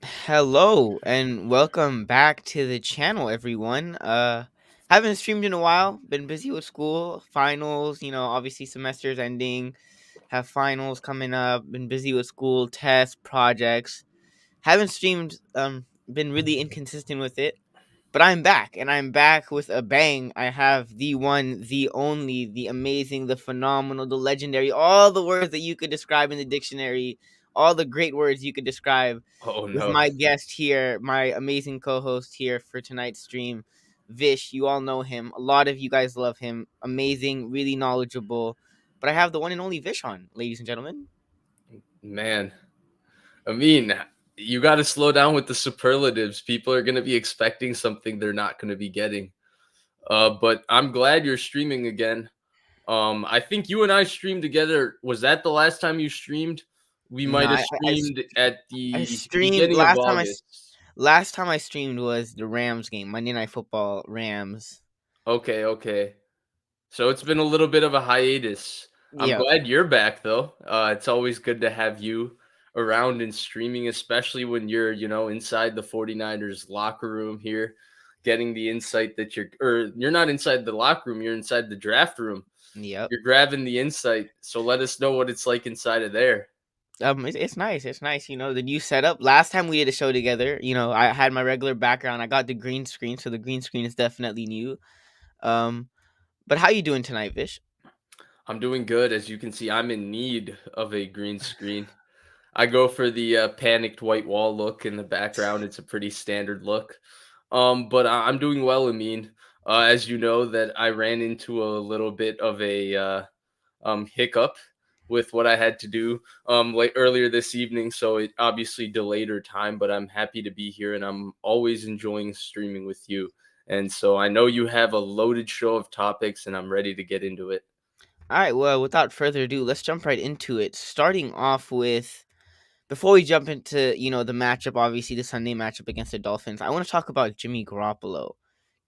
Hello and welcome back to the channel, everyone. Haven't streamed in a while. Been busy with school, finals. Obviously semesters ending. Have finals coming up. Been busy with school, tests, projects. Haven't streamed. Been really inconsistent with it. But I'm back, and I'm back with a bang. I have the one, the only, the amazing, the phenomenal, the legendary, all the words that you could describe in the dictionary, all the great words you could describe Oh with no. my guest here, my amazing co-host here for tonight's stream, Vish. You all know him. A lot of you guys love him. Amazing, really knowledgeable. But I have the one and only Vish on, ladies and gentlemen. Man. Amin, you got to slow down with the superlatives. People are going to be expecting something they're not going to be getting. But I'm glad you're streaming again. I think you and I streamed together. Was that the last time you streamed? We No, might have I streamed at I the streamed beginning of August. last time I streamed was the Rams game, Monday Night Football Rams. Okay. So it's been a little bit of a hiatus. I'm Yep. glad you're back though. It's always good to have you around and streaming, especially when you're inside the 49ers locker room here, getting the insight that you're not inside the locker room, you're inside the draft room. Yep. You're grabbing the insight. So let us know what it's like inside of there. It's nice. It's nice. The new setup. Last time we did a show together, I had my regular background. I got the green screen, so the green screen is definitely new. Um, but how you doing tonight, Vish? I'm doing good. As you can see, I'm in need of a green screen. I go for the panicked white wall look in the background. It's a pretty standard look. But I'm doing well, Amin. As you know, that I ran into a little bit of a hiccup with what I had to do like earlier this evening, so it obviously delayed our time. But I'm happy to be here, and I'm always enjoying streaming with you. And so I know you have a loaded show of topics, and I'm ready to get into it. All right. Well, without further ado, let's jump right into it. Starting off with before we jump into the matchup, obviously the Sunday matchup against the Dolphins, I want to talk about Jimmy Garoppolo.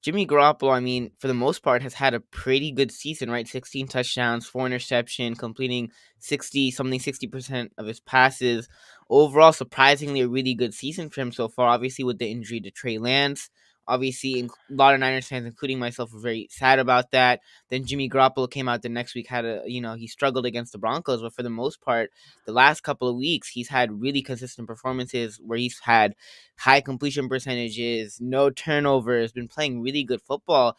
Jimmy Garoppolo, I mean, for the most part, has had a pretty good season, right? 16 touchdowns, 4 interception, completing 60% of his passes. Overall, surprisingly, a really good season for him so far. Obviously, with the injury to Trey Lance, obviously, a lot of Niners fans, including myself, were very sad about that. Then Jimmy Garoppolo came out the next week, he struggled against the Broncos, but for the most part, the last couple of weeks, he's had really consistent performances where he's had high completion percentages, no turnovers, been playing really good football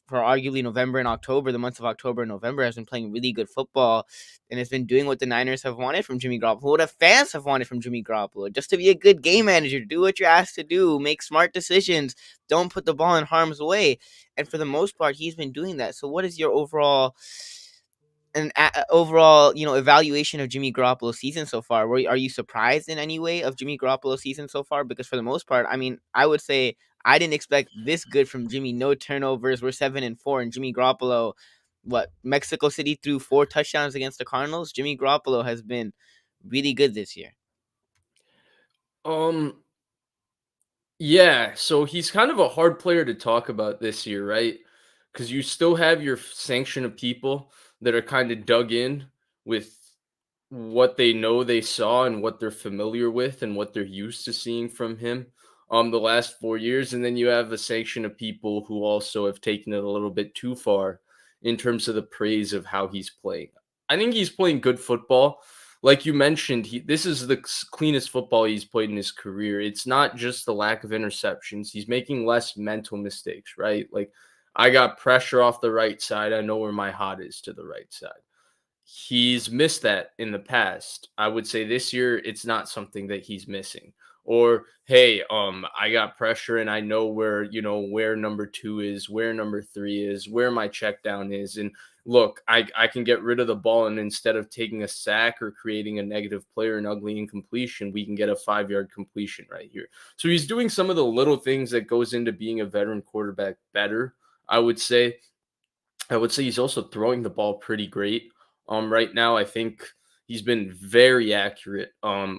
for arguably November and October. The months of October and November has been playing really good football and has been doing what the Niners have wanted from Jimmy Garoppolo, what the fans have wanted from Jimmy Garoppolo, just to be a good game manager, do what you're asked to do, make smart decisions, don't put the ball in harm's way. And for the most part, he's been doing that. So what is your overall evaluation of Jimmy Garoppolo's season so far? Are you surprised in any way of Jimmy Garoppolo's season so far? Because for the most part, I mean, I would say I didn't expect this good from Jimmy. No turnovers. We're 7-4, and Jimmy Garoppolo, what Mexico City threw 4 touchdowns against the Cardinals. Jimmy Garoppolo has been really good this year. Um, Yeah, so he's kind of a hard player to talk about this year, right? Because you still have your sanction of people that are kind of dug in with what they know they saw and what they're familiar with and what they're used to seeing from him the last 4 years. And then you have a sanction of people who also have taken it a little bit too far in terms of the praise of how he's playing. I think he's playing good football. Like you mentioned, this is the cleanest football he's played in his career. It's not just the lack of interceptions. He's making less mental mistakes, right? Like, I got pressure off the right side. I know where my hot is to the right side. He's missed that in the past. I would say this year it's not something that he's missing. Or hey, I got pressure and I know where number 2 is, where number 3 is, where my check down is. And look, I can get rid of the ball, and instead of taking a sack or creating a negative play or an ugly incompletion, we can get a 5-yard completion right here. So he's doing some of the little things that goes into being a veteran quarterback better, I would say. I would say he's also throwing the ball pretty great. Right now, I think he's been very accurate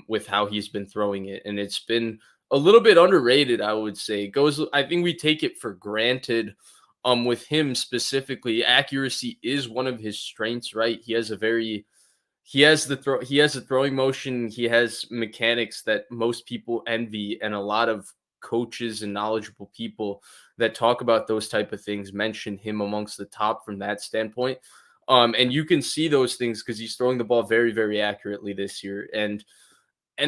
with how he's been throwing it, and it's been a little bit underrated. I would say I think we take it for granted. With him specifically, accuracy is one of his strengths. Right, he has a very he has a throwing motion, he has mechanics that most people envy, and a lot of coaches and knowledgeable people that talk about those type of things mention him amongst the top from that standpoint. And you can see those things because he's throwing the ball very, very accurately this year. And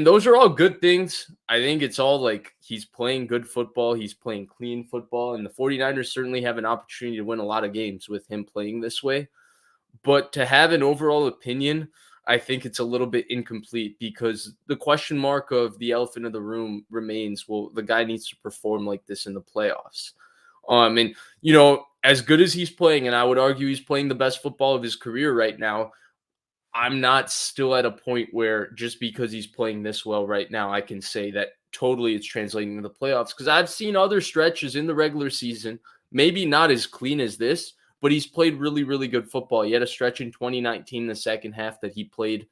those are all good things. I think it's all like he's playing good football, he's playing clean football, and the 49ers certainly have an opportunity to win a lot of games with him playing this way. But to have an overall opinion, I think it's a little bit incomplete because the question mark of the elephant in the room remains, well, the guy needs to perform like this in the playoffs. And as good as he's playing, and I would argue he's playing the best football of his career right now, I'm not still at a point where just because he's playing this well right now, I can say that totally it's translating to the playoffs. Because I've seen other stretches in the regular season, maybe not as clean as this, but he's played really, really good football. He had a stretch in 2019, the second half, that he played,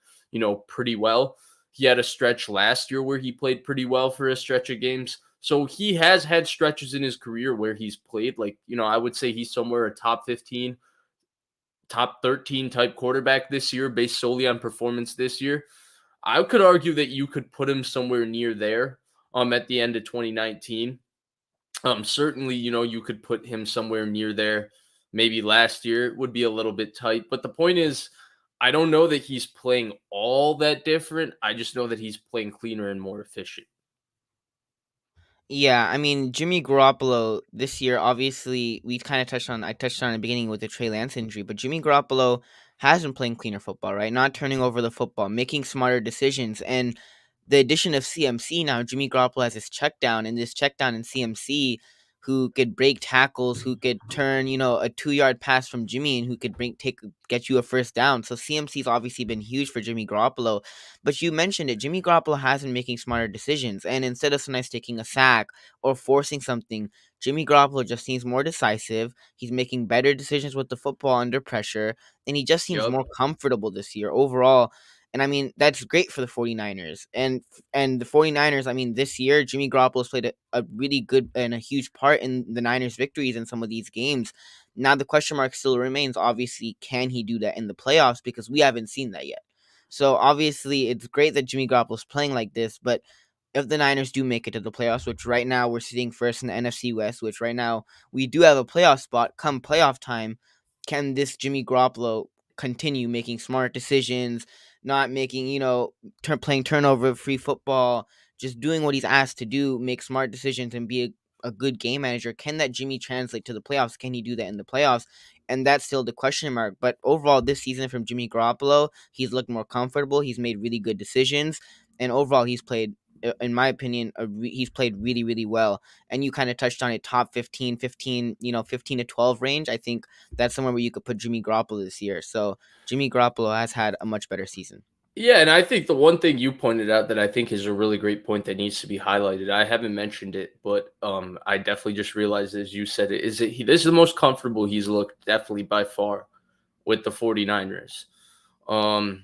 pretty well. He had a stretch last year where he played pretty well for a stretch of games. So he has had stretches in his career where he's played like, I would say he's somewhere a top 15, top 13 type quarterback this year based solely on performance this year. I could argue that you could put him somewhere near there at the end of 2019. Certainly, you could put him somewhere near there. Maybe last year would be a little bit tight, but the point is I don't know that he's playing all that different. I just know that he's playing cleaner and more efficient. Yeah, I mean Jimmy Garoppolo this year. Obviously, we kind of touched on. I touched on in the beginning with the Trey Lance injury, but Jimmy Garoppolo has been playing cleaner football, right? Not turning over the football, making smarter decisions, and the addition of CMC now. Jimmy Garoppolo has his check down, and this check down in CMC, who could break tackles, who could turn a 2 yard pass from Jimmy, and who could get you a first down. So CMC's obviously been huge for Jimmy Garoppolo. But you mentioned it. Jimmy Garoppolo has been making smarter decisions. And instead of sometimes taking a sack or forcing something, Jimmy Garoppolo just seems more decisive. He's making better decisions with the football under pressure. And he just seems Yep. more comfortable this year overall. And I mean, that's great for the 49ers. And the 49ers, I mean, this year, Jimmy Garoppolo's played a really good and a huge part in the Niners' victories in some of these games. Now, the question mark still remains obviously, can he do that in the playoffs? Because we haven't seen that yet. So obviously, it's great that Jimmy Garoppolo's playing like this, but if the Niners do make it to the playoffs, which right now we're sitting first in the NFC West, which right now we do have a playoff spot come playoff time, can this Jimmy Garoppolo continue making smart decisions, not making, playing turnover free football, just doing what he's asked to do, make smart decisions and be a good game manager? Can that Jimmy translate to the playoffs? Can he do that in the playoffs? And that's still the question mark. But overall, this season from Jimmy Garoppolo, he's looked more comfortable. He's made really good decisions, and overall, he's played, in my opinion, he's played really, really well. And you kind of touched on it, top 15, 15, 15 to 12 range. I think that's somewhere where you could put Jimmy Garoppolo this year. So Jimmy Garoppolo has had a much better season. Yeah, and I think the one thing you pointed out that I think is a really great point that needs to be highlighted. I haven't mentioned it, but I definitely just realized as you said it, is that this is the most comfortable he's looked definitely by far with the 49ers. Um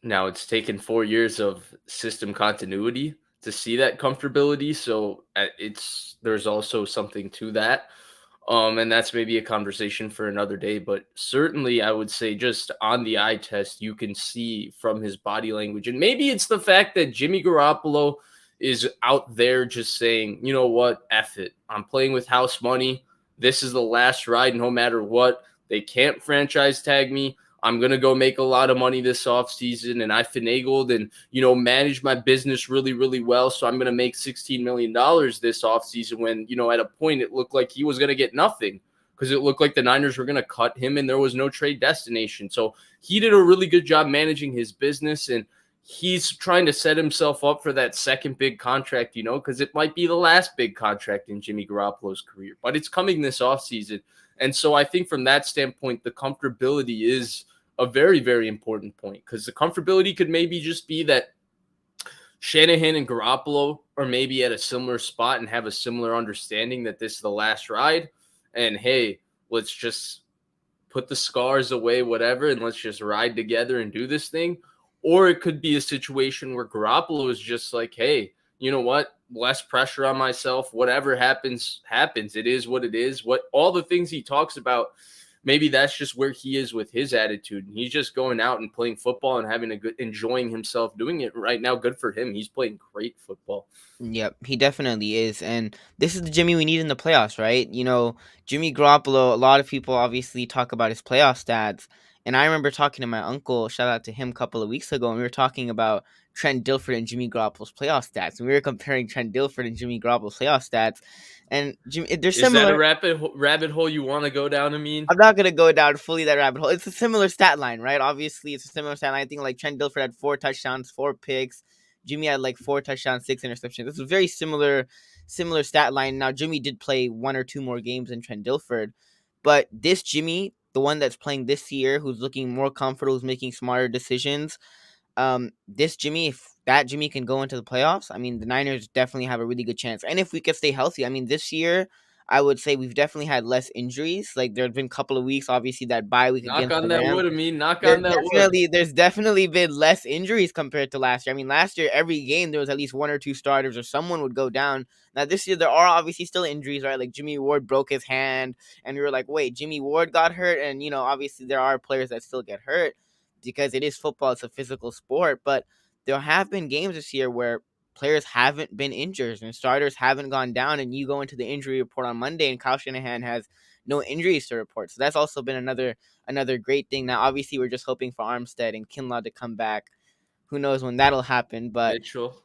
Now it's taken 4 years of system continuity to see that comfortability, so it's there's also something to that. And that's maybe a conversation for another day, but certainly I would say just on the eye test, you can see from his body language. And maybe it's the fact that Jimmy Garoppolo is out there just saying, you know what, F it. I'm playing with house money. This is the last ride, no matter what. They can't franchise tag me. I'm going to go make a lot of money this offseason. And I finagled and, managed my business really, really well. So I'm going to make $16 million this offseason when, at a point it looked like he was going to get nothing because it looked like the Niners were going to cut him and there was no trade destination. So he did a really good job managing his business, and he's trying to set himself up for that second big contract, because it might be the last big contract in Jimmy Garoppolo's career, but it's coming this offseason. And so I think from that standpoint, the comfortability is a very, very important point, because the comfortability could maybe just be that Shanahan and Garoppolo are maybe at a similar spot and have a similar understanding that this is the last ride. And hey, let's just put the scars away, whatever, and let's just ride together and do this thing. Or it could be a situation where Garoppolo is just like, hey, you know what? Less pressure on myself. Whatever happens, happens. It is what it is. What all the things he talks about maybe that's just where he is with his attitude. He's just going out and playing football and having a good, enjoying himself doing it right now. Good for him. He's playing great football. Yep, he definitely is. And this is the Jimmy we need in the playoffs, right? Jimmy Garoppolo, a lot of people obviously talk about his playoff stats. And I remember talking to my uncle, shout out to him a couple of weeks ago, and we were talking about Trent Dilfer and Jimmy Garoppolo's playoff stats. And we were comparing Trent Dilfer and Jimmy Garoppolo's playoff stats. And they're Is that similar. a rabbit hole you want to go down? I mean, I'm not gonna go down fully that rabbit hole. It's a similar stat line, right? Obviously, it's a similar stat line. I think like Trent Dilfer had 4 touchdowns, 4 picks. Jimmy had like 4 touchdowns, 6 interceptions. This is very similar stat line. Now Jimmy did play 1 or 2 more games than Trent Dilfer, but this Jimmy, the one that's playing this year, who's looking more comfortable, who's making smarter decisions, this Jimmy, if that Jimmy can go into the playoffs, I mean, the Niners definitely have a really good chance. And if we could stay healthy, I mean, this year, I would say we've definitely had less injuries. Like there have been a couple of weeks, obviously that bye week knock against the on that Rams. wood. I mean, knock on that wood. There's definitely been less injuries compared to last year. I mean, last year every game there was at least 1 or 2 starters or someone would go down. Now this year there are obviously still injuries, right? Like Jimmy Ward broke his hand, and we were like, wait, Jimmy Ward got hurt, and obviously there are players that still get hurt because it is football, it's a physical sport. But there have been games this year where players haven't been injured and starters haven't gone down, and you go into the injury report on Monday, and Kyle Shanahan has no injuries to report. So that's also been another great thing. Now, obviously, we're just hoping for Armstead and Kinlaw to come back. Who knows when that'll happen? But Mitchell.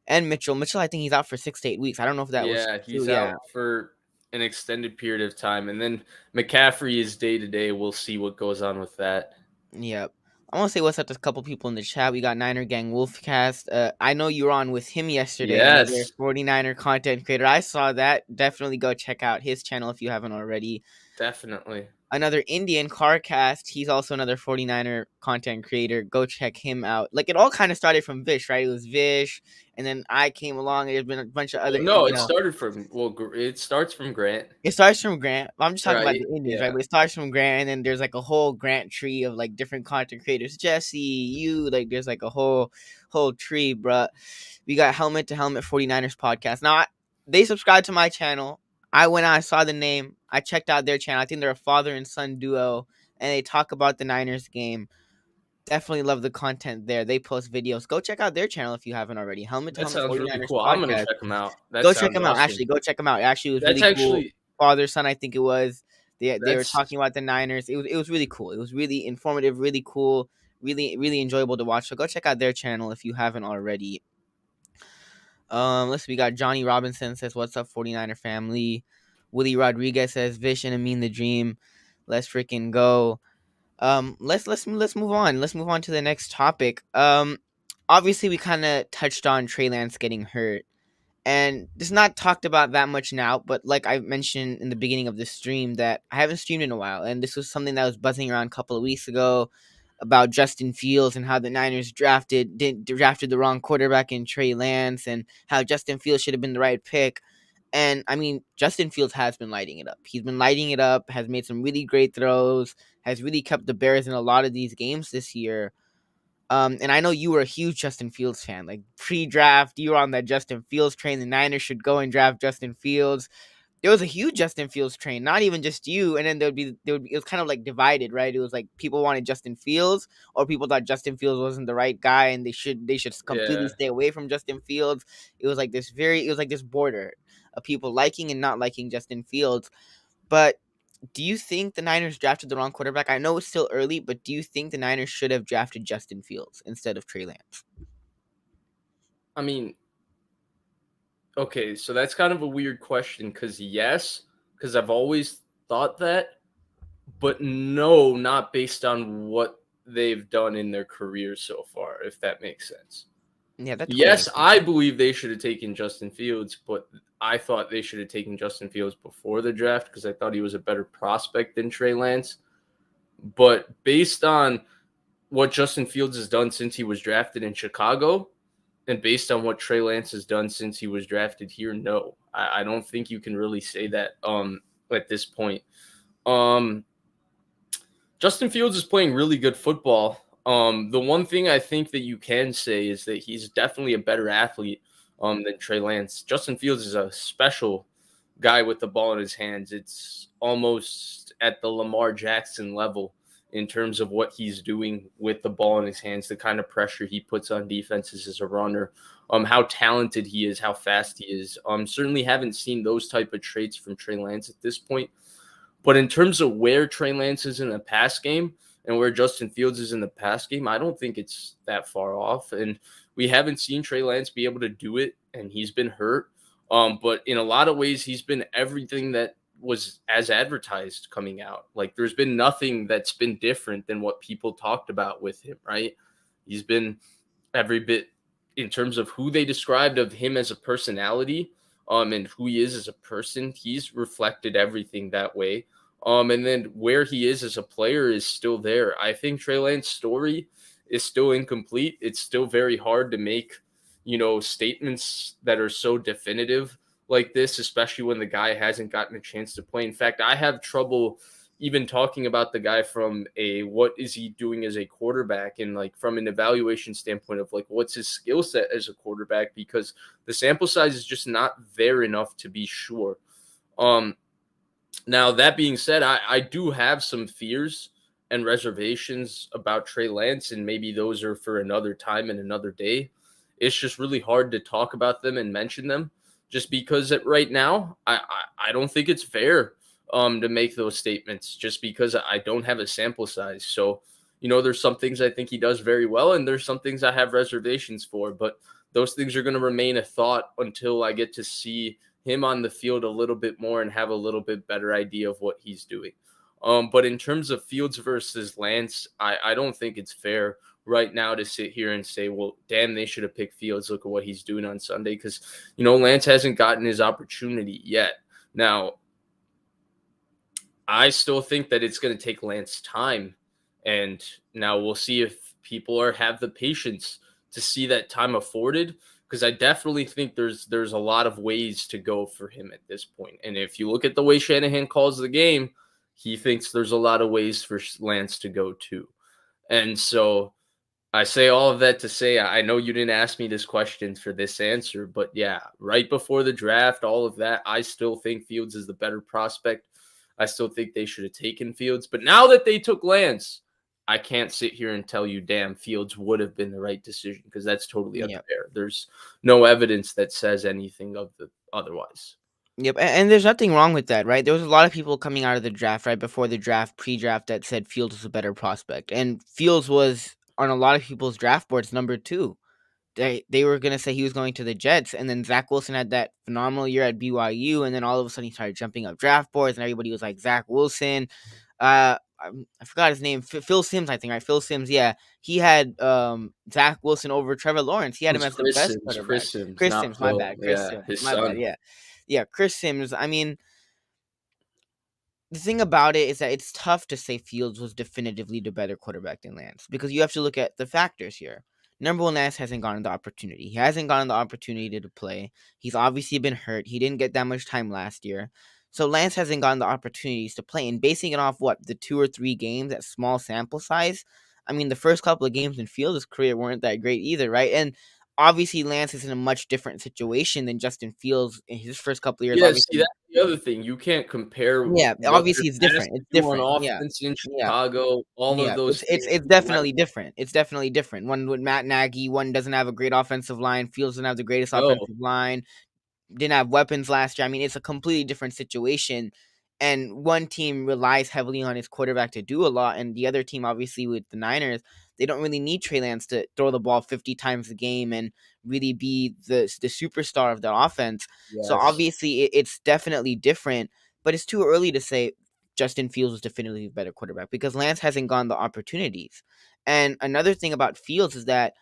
and Mitchell, I think he's out for 6 to 8 weeks. I don't know if that was Yeah, true. he's Yeah, out for an extended period of time. And then McCaffrey is day to day. We'll see what goes on with that. yep. I want to say what's up to a couple people in the chat. We got Niner Gang Wolfcast. I know you were on with him yesterday, another Yes, 49er content creator. I saw that. Definitely go check out his channel if you haven't already. definitely. Another Indian Carcast. He's also another 49er content creator. Go check him out. Like it all kind of started from Vish, right? It was Vish, and then I came along. And there's been a bunch of other, Well, no, it started from, it starts from Grant. it starts from Grant. I'm just talking about Right. the Indians, right? Yeah. But it starts from Grant, and then there's like a whole Grant tree of like different content creators. Jesse, you, like there's like a whole tree, bruh. We got Helmet to Helmet 49ers podcast. Now they subscribe to my channel. I went out, I saw the name, I checked out their channel. I think they're a father and son duo, and they talk about the Niners game. Definitely love the content there. They post videos. Go check out their channel if you haven't already. Helmet to That Helmet sounds really 49ers cool. I'm going to podcast. check him out. That Go check sounds them out. awesome. Actually, go check them out. It actually was That's really cool. actually, Father son, I think it was. They were that's, talking about the Niners. It was really cool. It was really informative, really cool, really enjoyable to watch. So go check out their channel if you haven't already. We got Johnny Robinson says, "What's up, 49er family?" Willie Rodriguez says, "Vish and Amin the dream. Let's freaking go." Let's move on. Let's move on to the next topic. Obviously we kind of touched on Trey Lance getting hurt, and it's not talked about that much now. But like I mentioned in the beginning of the stream, that I haven't streamed in a while, and this was something that was buzzing around a couple of weeks ago about Justin Fields and how the Niners drafted the wrong quarterback in Trey Lance, and how Justin Fields should have been the right pick. And I mean, Justin Fields has been lighting it up. He's been lighting it up, has made some really great throws, has really kept the Bears in a lot of these games this year. And I know you were a huge Justin Fields fan. Like pre-draft, you were on that Justin Fields train. The Niners should go and draft Justin Fields. There was a huge Justin Fields train, not even just you. And then it was kind of like divided, right? It was like people wanted Justin Fields, or people thought Justin Fields wasn't the right guy, and they should completely yeah. stay away from Justin Fields. It was like this border of people liking and not liking Justin Fields. But do you think the Niners drafted the wrong quarterback? I know it's still early, but do you think the Niners should have drafted Justin Fields instead of Trey Lance? I mean, okay, so that's kind of a weird question because yes, because I've always thought that, but no, not based on what they've done in their career so far, if that makes sense. Yeah, that totally Yes, makes sense. I believe they should have taken Justin Fields, but I thought they should have taken Justin Fields before the draft because I thought he was a better prospect than Trey Lance. But based on what Justin Fields has done since he was drafted in Chicago, and based on what Trey Lance has done since he was drafted here, no, I don't think you can really say that at this point. Justin Fields is playing really good football. The one thing I think that you can say is that he's definitely a better athlete than Trey Lance. Justin Fields is a special guy with the ball in his hands. It's almost at the Lamar Jackson level in terms of what he's doing with the ball in his hands, the kind of pressure he puts on defenses as a runner, how talented he is, how fast he is. Certainly haven't seen those type of traits from Trey Lance at this point. But in terms of where Trey Lance is in the pass game and where Justin Fields is in the pass game, I don't think it's that far off. And we haven't seen Trey Lance be able to do it, and he's been hurt. But in a lot of ways, he's been everything that was as advertised coming out. Like there's been nothing that's been different than what people talked about with him, right? He's been every bit in terms of who they described of him as a personality, and who he is as a person. He's reflected everything that way. And then where he is as a player is still there. I think Trey Lance's story is still incomplete. It's still very hard to make, statements that are so definitive like this, especially when the guy hasn't gotten a chance to play. In fact, I have trouble even talking about the guy from a what is he doing as a quarterback and like from an evaluation standpoint of like what's his skill set as a quarterback, because the sample size is just not there enough to be sure. Now that being said, I do have some fears and reservations about Trey Lance, and maybe those are for another time and another day. It's just really hard to talk about them and mention them, just because right now I don't think it's fair to make those statements, just because I don't have a sample size. So, there's some things I think he does very well, and there's some things I have reservations for, but those things are going to remain a thought until I get to see him on the field a little bit more and have a little bit better idea of what he's doing. But in terms of Fields versus Lance, I don't think it's fair right now to sit here and say, well, damn, they should have picked Fields. Look at what he's doing on Sunday. Because, Lance hasn't gotten his opportunity yet. Now, I still think that it's going to take Lance time. And now we'll see if people have the patience to see that time afforded, because I definitely think there's a lot of ways to go for him at this point. And if you look at the way Shanahan calls the game, he thinks there's a lot of ways for Lance to go too. And so I say all of that to say, I know you didn't ask me this question for this answer, but yeah, right before the draft, all of that, I still think Fields is the better prospect. I still think they should have taken Fields. But now that they took Lance, I can't sit here and tell you, damn, Fields would have been the right decision, because that's totally Yep. unfair. There's no evidence that says anything of the otherwise. Yep, and there's nothing wrong with that, right? There was a lot of people coming out of the draft, right before the draft, pre-draft, that said Fields was a better prospect, and Fields was on a lot of people's draft boards number 2. They were gonna say he was going to the Jets, and then Zach Wilson had that phenomenal year at BYU, and then all of a sudden he started jumping up draft boards, and everybody was like Zach Wilson. I forgot his name, Phil Sims, I think, right? Phil Sims, yeah. He had Zach Wilson over Trevor Lawrence. He It had him was as the best quarterback. Chris Sims, Chris not Sims, my Phil. bad. Chris Yeah, Sims, his my bad. son. Yeah, yeah. Chris Sims. I mean, the thing about it is that it's tough to say Fields was definitively the better quarterback than Lance, because you have to look at the factors here. Number one, Lance hasn't gotten the opportunity. He hasn't gotten the opportunity to play. He's obviously been hurt. He didn't get that much time last year. So Lance hasn't gotten the opportunities to play. And basing it off what, the 2 or 3 games at small sample size, I mean, the first couple of games in Fields' career weren't that great either, right? And obviously Lance is in a much different situation than Justin Fields in his first couple of years. Yeah, see, Obviously, that's the other thing. You can't compare yeah, what obviously it's they're asked different. to It's do on different. Yeah. offense in Yeah. Chicago, all of Yeah. those things. It's definitely different. It's definitely different. One with Matt Nagy, one doesn't have a great offensive line. Fields doesn't have the greatest No, offensive line. Didn't have weapons last year. I mean, it's a completely different situation. And one team relies heavily on his quarterback to do a lot, and the other team, obviously with the Niners, they don't really need Trey Lance to throw the ball 50 times a game and really be the superstar of the offense. So yes. obviously, it's definitely different. But it's too early to say Justin Fields was definitively a better quarterback, because Lance hasn't gotten the opportunities. And another thing about Fields is that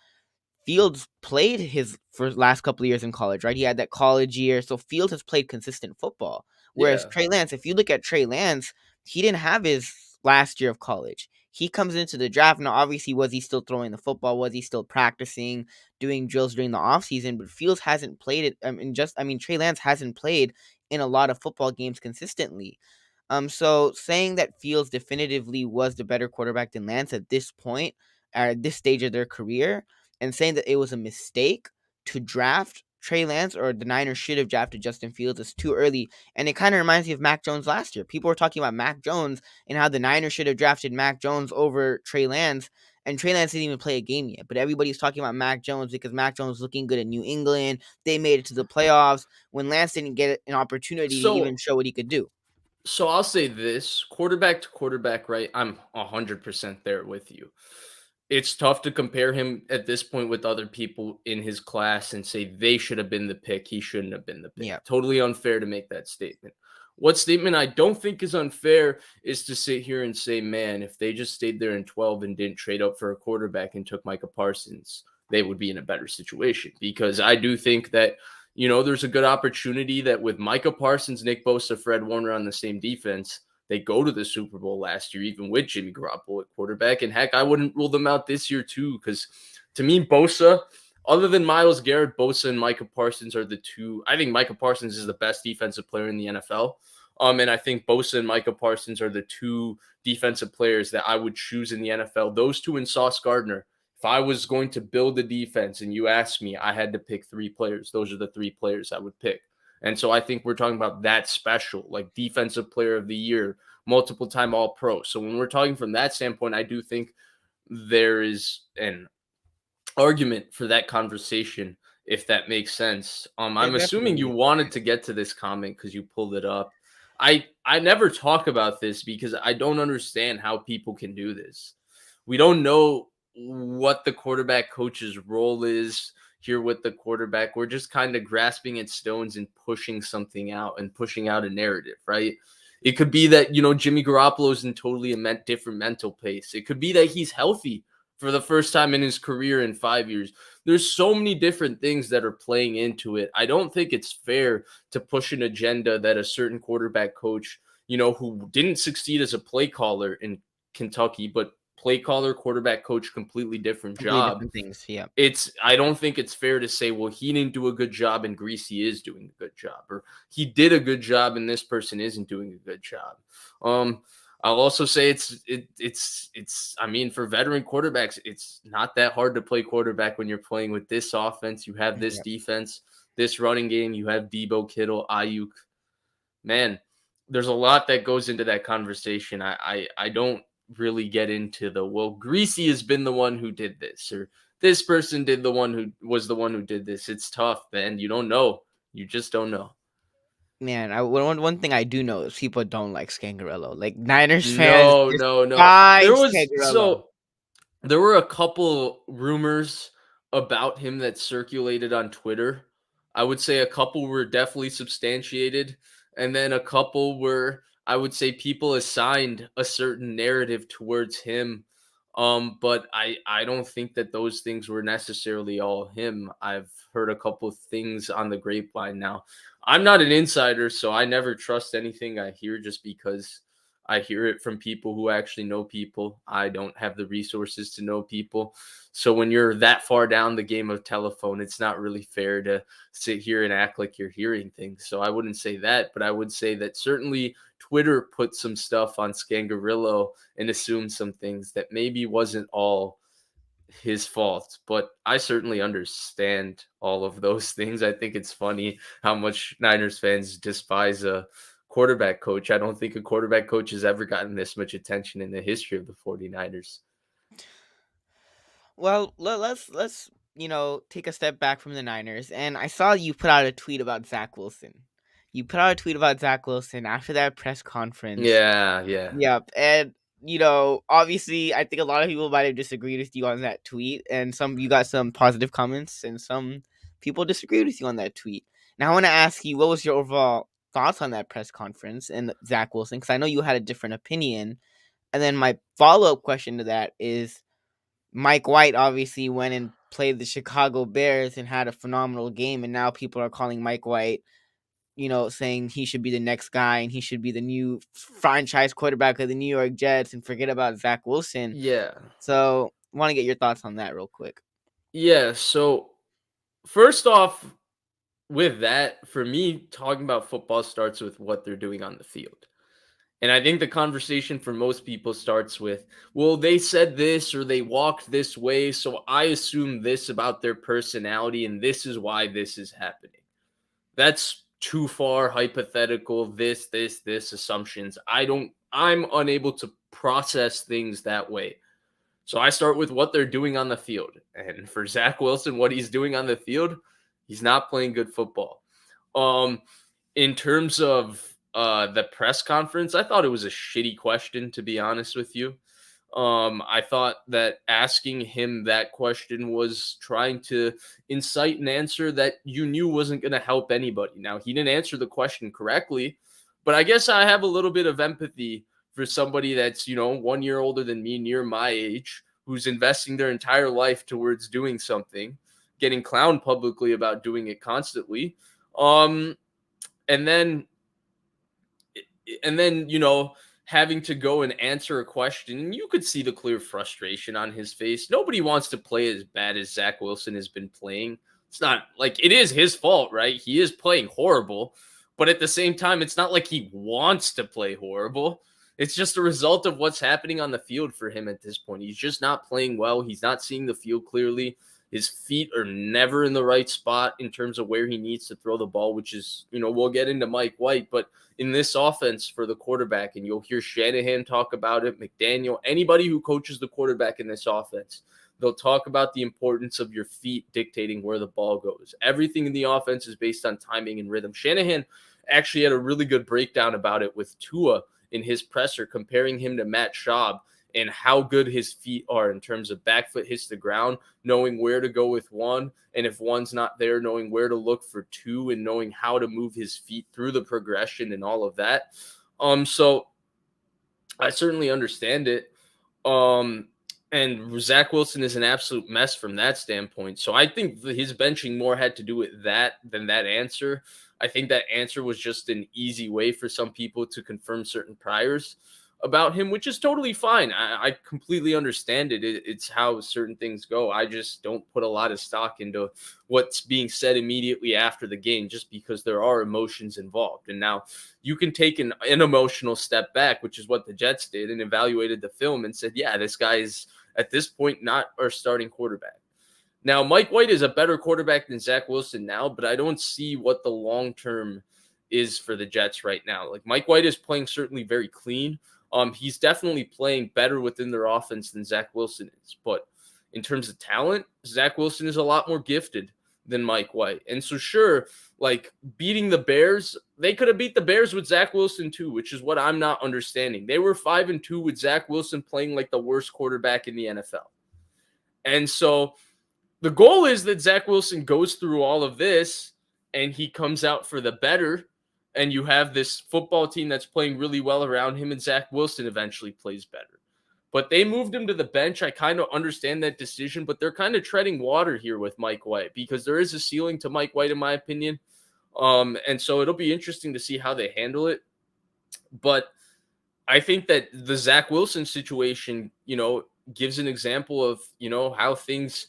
Fields played his first last couple of years in college, right? He had that college year, so Fields has played consistent football. Whereas Yeah. Trey Lance, if you look at Trey Lance, he didn't have his last year of college. He comes into the draft. Now, obviously, was he still throwing the football? Was he still practicing, doing drills during the offseason? But Fields hasn't played it. Trey Lance hasn't played in a lot of football games consistently. So saying that Fields definitively was the better quarterback than Lance at this point, at this stage of their career, and saying that it was a mistake to draft Trey Lance or the Niners should have drafted Justin Fields. It's too early. And it kind of reminds me of Mac Jones last year. People were talking about Mac Jones and how the Niners should have drafted Mac Jones over Trey Lance. And Trey Lance didn't even play a game yet. But everybody's talking about Mac Jones because Mac Jones was looking good at New England. They made it to the playoffs when Lance didn't get an opportunity to even So show what he could do. So I'll say this, quarterback to quarterback, right? I'm 100% there with you. It's tough to compare him at this point with other people in his class and say they should have been the pick. He shouldn't have been the pick. Yeah. Totally unfair to make that statement. What statement I don't think is unfair is to sit here and say, man, if they just stayed there in 12 and didn't trade up for a quarterback and took Micah Parsons, they would be in a better situation. Because I do think that there's a good opportunity that with Micah Parsons, Nick Bosa, Fred Warner on the same defense, they go to the Super Bowl last year, even with Jimmy Garoppolo at quarterback. And heck, I wouldn't rule them out this year too, because to me, Bosa, other than Myles Garrett, Bosa and Micah Parsons are the two. I think Micah Parsons is the best defensive player in the NFL. And I think Bosa and Micah Parsons are the two defensive players that I would choose in the NFL. Those two and Sauce Gardner. If I was going to build a defense and you asked me, I had to pick three players. Those are the three players I would pick. And so I think we're talking about that special, like defensive player of the year, multiple time all pro. So when we're talking from that standpoint, I do think there is an argument for that conversation, if that makes sense. It I'm definitely assuming you makes wanted sense. to get to this comment because you pulled it up. I never talk about this because I don't understand how people can do this. We don't know what the quarterback coach's role is here with the quarterback. We're just kind of grasping at stones and pushing something out and pushing out a narrative, right? It could be that, Jimmy Garoppolo's in totally a different mental pace. It could be that he's healthy for the first time in his career in 5 years. There's so many different things that are playing into it. I don't think it's fair to push an agenda that a certain quarterback coach, who didn't succeed as a play caller in Kentucky, but play caller, quarterback coach, completely different Completely job. different things. Yeah. I don't think it's fair to say, well, he didn't do a good job and Greasy is doing a good job, or he did a good job and this person isn't doing a good job. I'll also say it's I mean, for veteran quarterbacks, it's not that hard to play quarterback when you're playing with this offense. You have this Yeah. defense, this running game, you have Debo, Kittle, Ayuk. Man, there's a lot that goes into that conversation. I don't really get into the, well, Greasy has been the one who did this, or this person did the one who was the one who did this. It's tough, man. You don't know. You just don't know. Man, one thing I do know is people don't like Scangarello. Like Niners fans No, no, no. There despise was Scangarello. so there were a couple rumors about him that circulated on Twitter. I would say a couple were definitely substantiated, and then a couple were, I would say, people assigned a certain narrative towards him. But I don't think that those things were necessarily all him. I've heard a couple things on the grapevine now. I'm not an insider, so I never trust anything I hear just because I hear it from people who actually know people. I don't have the resources to know people. So when you're that far down the game of telephone, it's not really fair to sit here and act like you're hearing things. So I wouldn't say that, but I would say that certainly Twitter put some stuff on Scangarillo and assumed some things that maybe wasn't all his fault, but I certainly understand all of those things. I think it's funny how much Niners fans despise a quarterback coach. I don't think a quarterback coach has ever gotten this much attention in the history of the 49ers. Well, let's take a step back from the Niners. And I saw you put out a tweet about Zach Wilson. You put out a tweet about Zach Wilson after that press conference. Yeah, yeah. Yep, and obviously, I think a lot of people might have disagreed with you on that tweet, and you got some positive comments, and some people disagreed with you on that tweet. Now, I want to ask you, what was your overall thoughts on that press conference and Zach Wilson? Because I know you had a different opinion. And then my follow up question to that is, Mike White obviously went and played the Chicago Bears and had a phenomenal game, and now people are calling Mike White, saying he should be the next guy and he should be the new franchise quarterback of the New York Jets and forget about Zach Wilson. Yeah. So, want to get your thoughts on that real quick. Yeah. So, first off, with that, for me, talking about football starts with what they're doing on the field. And I think the conversation for most people starts with, well, they said this or they walked this way. So I assume this about their personality, and this is why this is happening. That's too far hypothetical, this assumptions. I'm unable to process things that way. So I start with what they're doing on the field. And for Zach Wilson, what he's doing on the field, he's not playing good football. Um, in terms of the press conference, I thought it was a shitty question, to be honest with you. I thought that asking him that question was trying to incite an answer that you knew wasn't going to help anybody. Now, he didn't answer the question correctly, but I guess I have a little bit of empathy for somebody that's, 1 year older than me, near my age, who's investing their entire life towards doing something, getting clowned publicly about doing it constantly. Um, and then having to go and answer a question, and you could see the clear frustration on his face. Nobody wants to play as bad as Zach Wilson has been playing. It's not like it is his fault, right? He is playing horrible, but at the same time, it's not like he wants to play horrible. It's just a result of what's happening on the field for him at this point. He's just not playing well. He's not seeing the field clearly. His feet are never in the right spot in terms of where he needs to throw the ball, which is, we'll get into Mike White, but in this offense for the quarterback, and you'll hear Shanahan talk about it, McDaniel, anybody who coaches the quarterback in this offense, they'll talk about the importance of your feet dictating where the ball goes. Everything in the offense is based on timing and rhythm. Shanahan actually had a really good breakdown about it with Tua in his presser, comparing him to Matt Schaub and how good his feet are in terms of back foot hits the ground, knowing where to go with one, and if one's not there, knowing where to look for two, and knowing how to move his feet through the progression and all of that. So I certainly understand it. And Zach Wilson is an absolute mess from that standpoint. So I think his benching more had to do with that than that answer. I think that answer was just an easy way for some people to confirm certain priors about him, which is totally fine. I completely understand it. It's how certain things go. I just don't put a lot of stock into what's being said immediately after the game, just because there are emotions involved. And now you can take an emotional step back, which is what the Jets did, and evaluated the film and said, yeah, this guy is at this point not our starting quarterback. Now, Mike White is a better quarterback than Zach Wilson now, but I don't see what the long term is for the Jets right now. Like, Mike White is playing certainly very clean. He's definitely playing better within their offense than Zach Wilson is. But in terms of talent, Zach Wilson is a lot more gifted than Mike White. And so, sure, like beating the Bears, they could have beat the Bears with Zach Wilson too, which is what I'm not understanding. They were 5-2 with Zach Wilson playing like the worst quarterback in the NFL. And so the goal is that Zach Wilson goes through all of this and he comes out for the better. And you have this football team that's playing really well around him, and Zach Wilson eventually plays better. But they moved him to the bench. I kind of understand that decision, but they're kind of treading water here with Mike White, because there is a ceiling to Mike White, in my opinion. And so it'll be interesting to see how they handle it. But I think that the Zach Wilson situation, gives an example of, how things,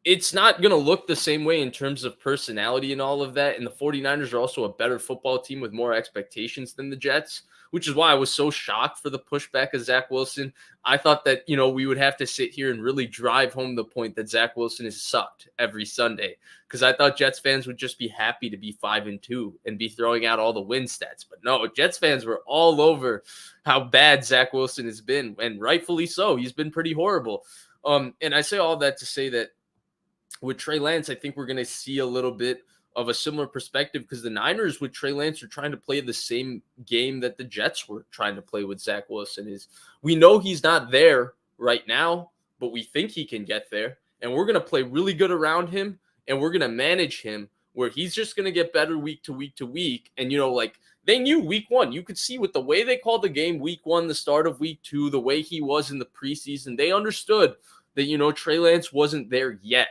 it's not going to look the same way in terms of personality and all of that. And the 49ers are also a better football team with more expectations than the Jets, which is why I was so shocked for the pushback of Zach Wilson. I thought that, we would have to sit here and really drive home the point that Zach Wilson has sucked every Sunday, because I thought Jets fans would just be happy to be 5-2 and be throwing out all the win stats. But no, Jets fans were all over how bad Zach Wilson has been, and rightfully so. He's been pretty horrible. And I say all that to say that with Trey Lance, I think we're going to see a little bit of a similar perspective, because the Niners with Trey Lance are trying to play the same game that the Jets were trying to play with Zach Wilson. Is we know he's not there right now, but we think he can get there, and we're going to play really good around him, and we're going to manage him where he's just going to get better week to week to week. And, like they knew week one, you could see with the way they called the game week one, the start of week two, the way he was in the preseason, they understood that, Trey Lance wasn't there yet.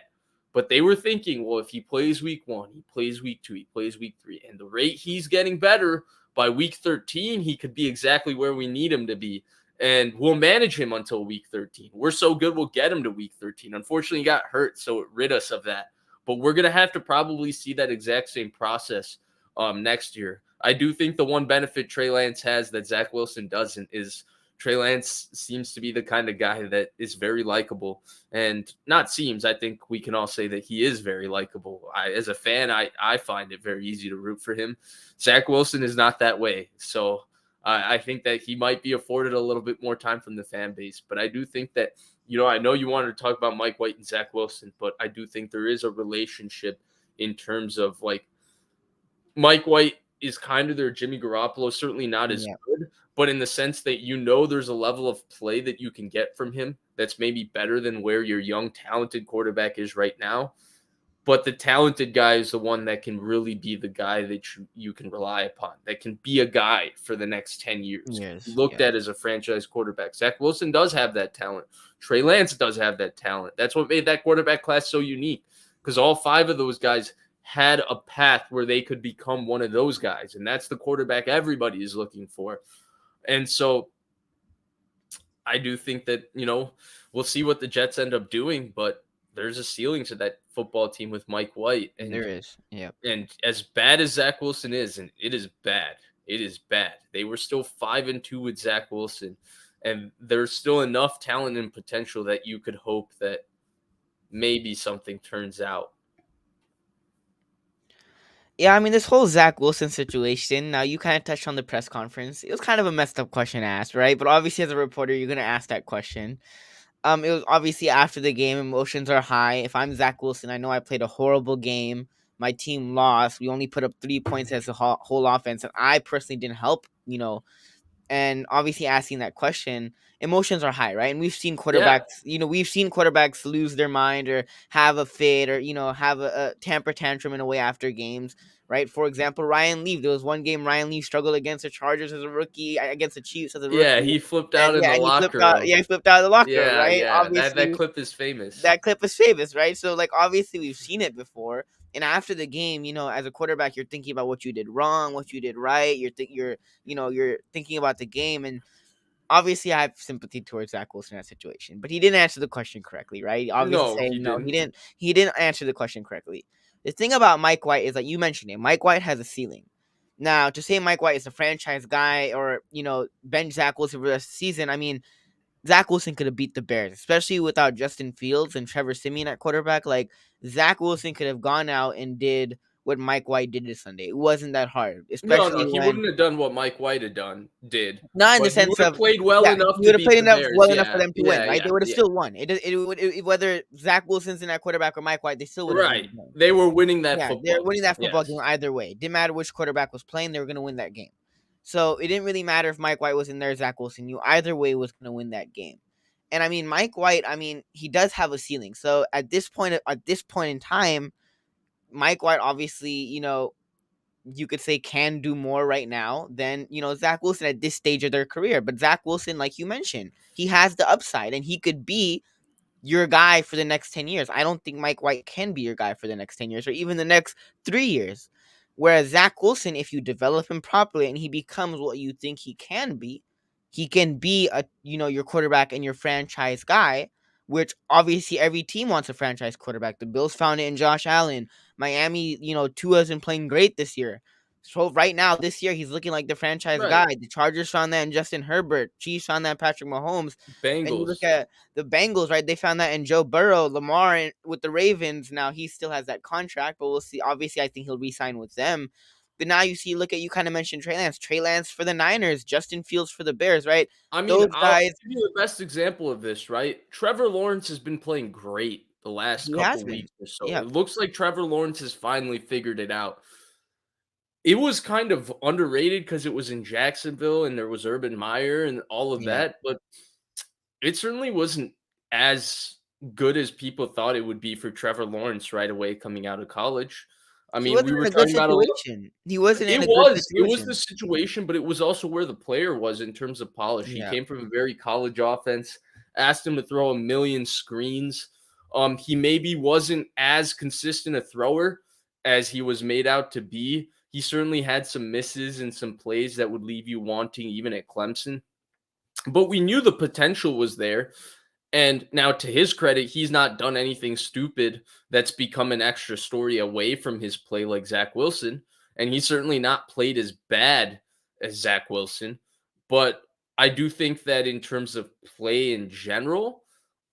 But they were thinking, well, if he plays week one, he plays week two, he plays week three, and the rate he's getting better, by week 13, he could be exactly where we need him to be. And we'll manage him until week 13. We're so good, we'll get him to week 13. Unfortunately, he got hurt, so it rid us of that. But we're going to have to probably see that exact same process next year. I do think the one benefit Trey Lance has that Zach Wilson doesn't is Trey Lance seems to be the kind of guy that is very likable, and not seems. I think we can all say that he is very likable. As a fan, I find it very easy to root for him. Zach Wilson is not that way, so I think that he might be afforded a little bit more time from the fan base. But I do think that, I know you wanted to talk about Mike White and Zach Wilson, but I do think there is a relationship in terms of like Mike White is kind of their Jimmy Garoppolo, certainly not as Yeah. good, but in the sense that there's a level of play that you can get from him that's maybe better than where your young, talented quarterback is right now. But the talented guy is the one that can really be the guy that you can rely upon, that can be a guy for the next 10 years. Yes. Looked Yeah. at as a franchise quarterback. Zach Wilson does have that talent. Trey Lance does have that talent. That's what made that quarterback class so unique, because all five of those guys had a path where they could become one of those guys. And that's the quarterback everybody is looking for. And so I do think that, we'll see what the Jets end up doing, but there's a ceiling to that football team with Mike White. There is. Yeah. And as bad as Zach Wilson is, and it is bad, it is bad. They were still 5-2 with Zach Wilson, and there's still enough talent and potential that you could hope that maybe something turns out. Yeah, I mean, this whole Zach Wilson situation, now you kind of touched on the press conference. It was kind of a messed up question to ask, right? But obviously, as a reporter, you're going to ask that question. It was obviously after the game, emotions are high. If I'm Zach Wilson, I know I played a horrible game. My team lost. We only put up 3 points as a whole offense, and I personally didn't help, and obviously asking that question, emotions are high, right? And Yeah. we've seen quarterbacks lose their mind or have a fit or have a temper tantrum in a way after games, right? For example, Ryan Leaf. There was one game Ryan Leaf struggled against the Chargers as a rookie, against the Chiefs as a Yeah, rookie, he flipped and out in yeah, the and he flipped locker out. room. Yeah, he flipped out of the locker room, Yeah, right? yeah. That Obviously, clip is famous. that clip was famous, right? So like obviously we've seen it before. And after the game, as a quarterback, you're thinking about what you did wrong, what you did right. You're thinking about the game, and obviously I have sympathy towards Zach Wilson in that situation, but he didn't answer the question correctly, right? Obviously No, saying he no, didn't. he didn't answer the question correctly. The thing about Mike White is that you mentioned it. Mike White has a ceiling. Now, to say Mike White is a franchise guy or, bench Zach Wilson for the rest of the season, I mean, Zach Wilson could have beat the Bears, especially without Justin Fields and Trevor Siemian at quarterback. Like, Zach Wilson could have gone out and did what Mike White did this Sunday. It wasn't that hard, No, no, especially he when wouldn't have done what Mike White did, not in the but he sense would have of, played well yeah, enough he to would have beat played the enough Bears. well enough for Yeah, them to win, yeah, right? They yeah, would have yeah. still won. Whether Zach Wilson's in that quarterback or Mike White, they still would have won Right. the game. They were winning that Yeah, they're football winning game. that football game Yes. either way. Didn't matter which quarterback was playing; they were going to win that game. So it didn't really matter if Mike White was in there, Zach Wilson knew either way was going to win that game. And I mean, Mike White, I mean, he does have a ceiling. So at this point in time, Mike White obviously, you could say can do more right now than Zach Wilson at this stage of their career. But Zach Wilson, like you mentioned, he has the upside, and he could be your guy for the next 10 years. I don't think Mike White can be your guy for the next 10 years or even the next 3 years. Whereas Zach Wilson, if you develop him properly and he becomes what you think he can be your quarterback and your franchise guy, which obviously every team wants a franchise quarterback. The Bills found it in Josh Allen. Miami, Tua isn't playing great this year. So right now, this year, he's looking like the franchise guy. Right. The Chargers found that in Justin Herbert. Chiefs found that in Patrick Mahomes. And you look Bengals. at the Bengals, right? They found that in Joe Burrow. Lamar with the Ravens. Now he still has that contract, but we'll see. Obviously, I think he'll re-sign with them. But now you kind of mentioned Trey Lance. Trey Lance for the Niners. Justin Fields for the Bears, right? I mean, Those I'll guys, give you the best example of this, right? Trevor Lawrence has been playing great the last he has couple been. weeks or so. Yeah, It looks like Trevor Lawrence has finally figured it out. It was kind of underrated because it was in Jacksonville and there was Urban Meyer and all of yeah. that, but it certainly wasn't as good as people thought it would be for Trevor Lawrence right away coming out of college. I He mean, we wasn't were in a good talking about situation. He wasn't in it a good was the situation. situation, but it was also where the player was in terms of polish. He Yeah, came from a very college offense, asked him to throw a million screens. He maybe wasn't as consistent a thrower as he was made out to be. He certainly had some misses and some plays that would leave you wanting even at Clemson. But we knew the potential was there. And now, to his credit, he's not done anything stupid that's become an extra story away from his play like Zach Wilson. and he's certainly not played as bad as Zach Wilson. But I do think that in terms of play in general,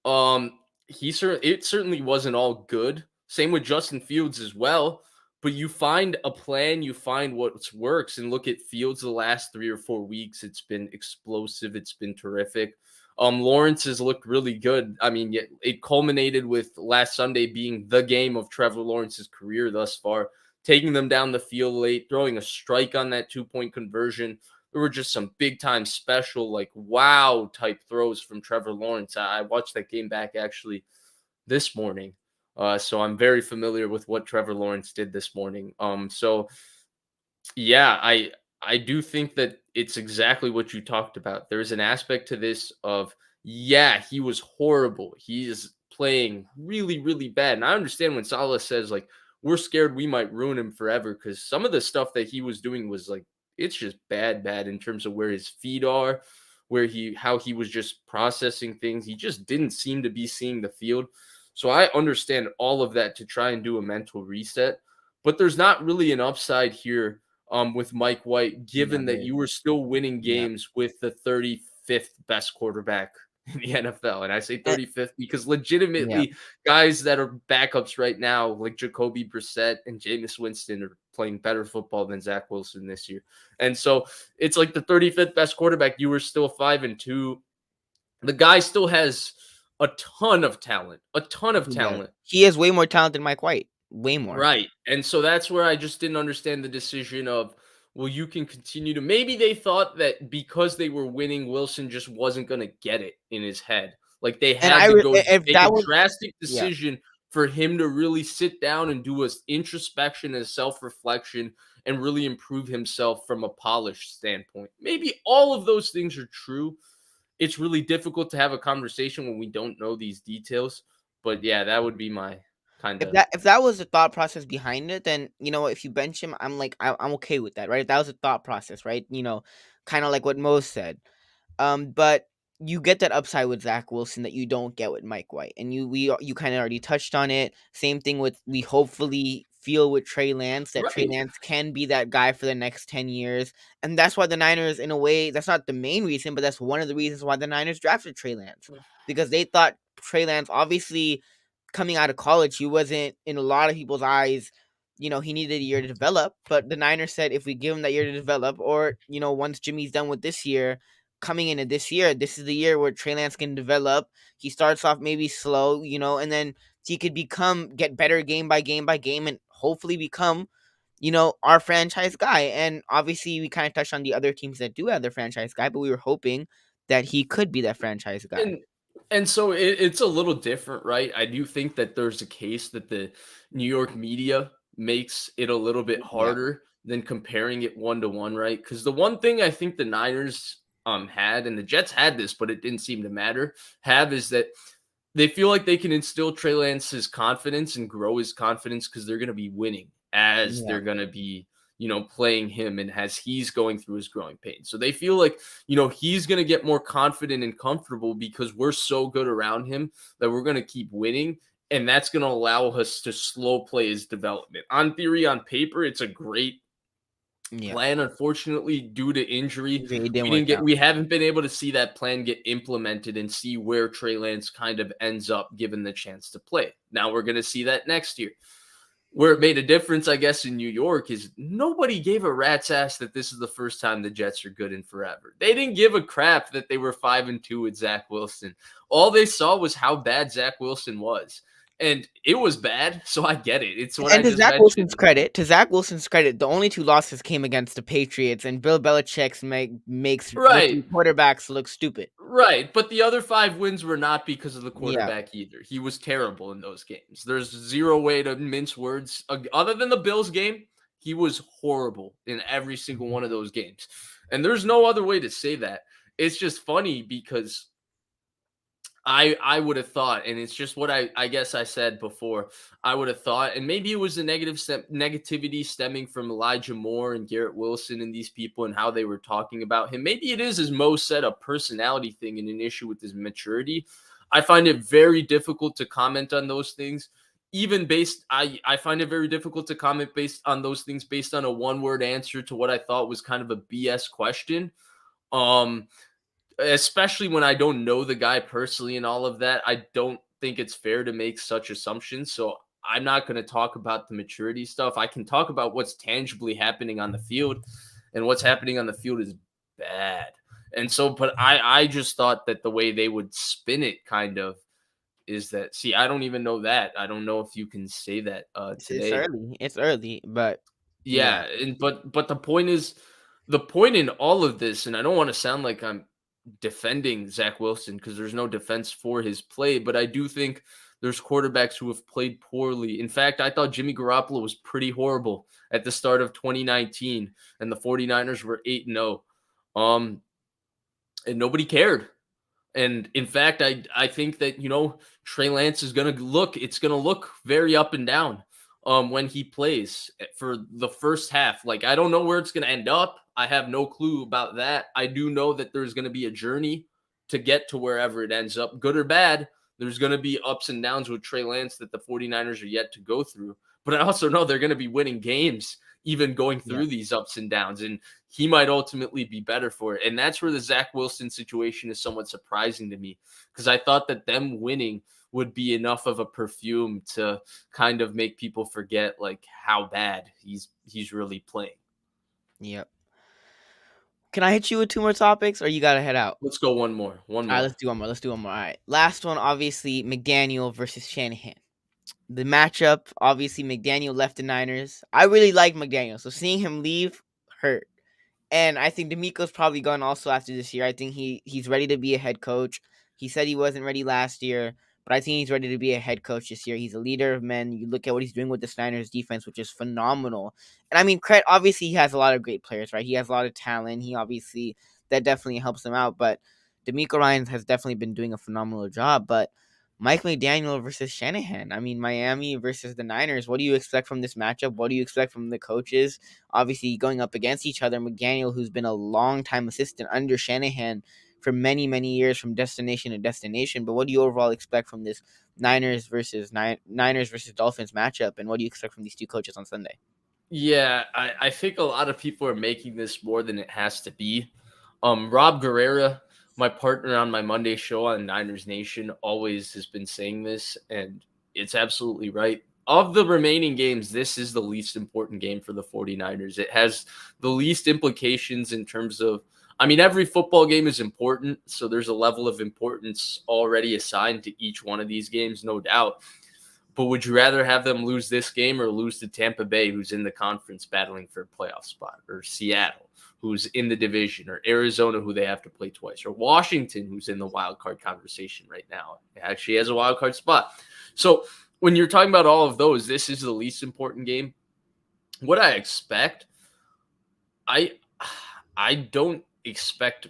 um, it certainly wasn't all good. Same with Justin Fields as well. But you find a plan, you find what works, and look at Fields the last 3 or 4 weeks. It's been explosive. It's been terrific. Lawrence has looked really good. I mean, it culminated with last Sunday being the game of Trevor Lawrence's career thus far, taking them down the field late, throwing a strike on that 2-point conversion. There were just some big time special, like wow type throws from Trevor Lawrence. I watched that game back actually this morning. So I'm very familiar with what Trevor Lawrence did this morning. So yeah, I do think that it's exactly what you talked about. There's an aspect to this of yeah, he was horrible. He is playing really, really bad. And I understand when Salah says like we're scared we might ruin him forever because some of the stuff that he was doing was like it's just bad in terms of where his feet are, how he was just processing things. He just didn't seem to be seeing the field. So I understand all of that to try and do a mental reset, but there's not really an upside here with Mike White, No, given that there you were still winning yeah. games with the 35th best quarterback in the NFL. And I say And 35th because yeah. legitimately guys that are backups right now, like Jacoby Brissett and Jameis Winston, are playing better football than Zach Wilson this year. And so it's like the 35th best quarterback. You were still 5-2. The guy still has a ton of talent, a ton of He does. talent. He has way more talent than Mike White. Way more. Right. And so that's where I just didn't understand the decision of, well, you can continue to maybe they thought that because they were winning, Wilson just wasn't going to get it in his head. Like they And had to go if make a that was drastic yeah. decision for him to really sit down and do a introspection and self-reflection and really improve himself from a polished standpoint. Maybe all of those things are true. It's really difficult to have a conversation when we don't know these details. But yeah, that would be my kind of If that was the thought process behind it, then you know if you bench him, I'm okay with that, right? If that was the thought process, right? Kind of like what Mo said. But you get that upside with Zach Wilson that you don't get with Mike White, and you kind of already touched on it. Same thing with we hopefully feel with Trey Lance that Trey right. Lance can be that guy for the next 10 years, and that's why the Niners, in a way, that's not the main reason, but that's one of the reasons why the Niners drafted Trey Lance because they thought Trey Lance, obviously coming out of college, he wasn't in a lot of people's eyes. He needed a year to develop, but the Niners said if we give him that year to develop, or once Jimmy's done with this year, coming into this year, this is the year where Trey Lance can develop. He starts off maybe slow, and then he could get better game by game by game, and hopefully become, our franchise guy. And obviously, we kind of touched on the other teams that do have their franchise guy, but we were hoping that he could be that franchise guy. And so it's a little different, right? I do think that there's a case that the New York media makes it a little bit Yeah, harder than comparing it 1-to-1, right? Because the one thing I think the Niners had, and the Jets had this, but it didn't seem to matter, is that they feel like they can instill Trey Lance's confidence and grow his confidence because they're going to be winning as yeah, they're going to be, playing him and as he's going through his growing pain. So they feel like, he's going to get more confident and comfortable because we're so good around him that we're going to keep winning. And that's going to allow us to slow play his development. On theory, on paper, it's a great yeah. plan. Unfortunately, due to injury, It didn't work out. we haven't been able to see that plan get implemented and see where Trey Lance kind of ends up given the chance to play. Now we're going to see that next year. Where it made a difference, I guess, in New York is nobody gave a rat's ass that this is the first time the Jets are good in forever. They didn't give a crap that they were 5-2 with Zach Wilson. All they saw was how bad Zach Wilson was. And it was bad, so I get it. It's what And I just mentioned. To Zach Wilson's credit, the only two losses came against the Patriots, and Bill Belichick's makes Right. rookie quarterbacks look stupid. Right, but the other 5 wins were not because of the Yeah, quarterback either. He was terrible in those games. There's zero way to mince words. Other than the Bills game, he was horrible in every single one of those games. And there's no other way to say that. It's just funny because I would have thought, and it's just what I guess I said before. I would have thought, and maybe it was the negativity stemming from Elijah Moore and Garrett Wilson and these people and how they were talking about him. Maybe it is, as Mo said, a personality thing and an issue with his maturity. I find it very difficult to comment on those things, even based, I find it very difficult to comment based on those things based on a one-word answer to what I thought was kind of a BS question. Um, Especially when I don't know the guy personally and all of that, I don't think it's fair to make such assumptions. So I'm not going to talk about the maturity stuff. I can talk about what's tangibly happening on the field, and what's happening on the field is bad. And so, but I just thought that the way they would spin it kind of is that, see, I don't even know that. I don't know if you can say that It's today. early. It's early, but yeah, Yeah, and but the point is, the point in all of this, and I don't want to sound like I'm defending Zach Wilson because there's no defense for his play, but I do think there's quarterbacks who have played poorly. In fact, I thought Jimmy Garoppolo was pretty horrible at the start of 2019, and the 49ers were 8-0. And nobody cared. And in fact, I think that, Trey Lance is gonna look, it's gonna look very up and down when he plays for the first half. Like, I don't know where it's gonna end up. I have no clue about that. I do know that there's gonna be a journey to get to wherever it ends up, good or bad. There's gonna be ups and downs with Trey Lance that the 49ers are yet to go through. But I also know they're gonna be winning games even going yeah, through these ups and downs. And he might ultimately be better for it. And that's where the Zach Wilson situation is somewhat surprising to me, because I thought that them winning would be enough of a perfume to kind of make people forget like how bad he's really playing. yep. Can I hit you with two more topics, or you gotta head out? Let's go one more. One All right, more. let's do one more. Let's do one more. All right, last one. Obviously, McDaniel versus Shanahan. The matchup. Obviously, McDaniel left the Niners. I really like McDaniel, so seeing him leave hurt. And I think D'Amico's probably gone also after this year. I think he's ready to be a head coach. He said he wasn't ready last year, but I think he's ready to be a head coach this year. He's a leader of men. You look at what he's doing with the Niners defense, which is phenomenal. And I mean, obviously he has a lot of great players, right? He has a lot of talent. He obviously that definitely helps him out. But D'Amico Ryan has definitely been doing a phenomenal job. But Mike McDaniel versus Shanahan. I mean, Miami versus the Niners. What do you expect from this matchup? What do you expect from the coaches? Obviously, going up against each other. McDaniel, who's been a long time assistant under Shanahan for many, many years from destination to destination. But what do you overall expect from this Niners versus Dolphins matchup? And what do you expect from these two coaches on Sunday? Yeah, I think a lot of people are making this more than it has to be. Rob Guerrera, my partner on my Monday show on Niners Nation, always has been saying this, and it's absolutely right. Of the remaining games, this is the least important game for the 49ers. It has the least implications in terms of, I mean, every football game is important, so there's a level of importance already assigned to each one of these games, no doubt. But would you rather have them lose this game or lose to Tampa Bay, who's in the conference battling for a playoff spot, or Seattle, who's in the division, or Arizona, who they have to play twice, or Washington, who's in the wild card conversation right now? It actually has a wild card spot. So when you're talking about all of those, this is the least important game. What I expect, I I don't expect.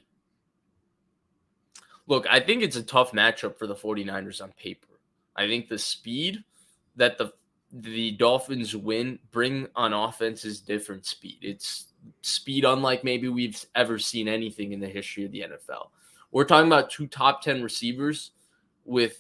Look, I think it's a tough matchup for the 49ers on paper. I think the speed that the Dolphins bring on offense is different speed. It's speed unlike maybe we've ever seen anything in the history of the NFL. We're talking about two top 10 receivers with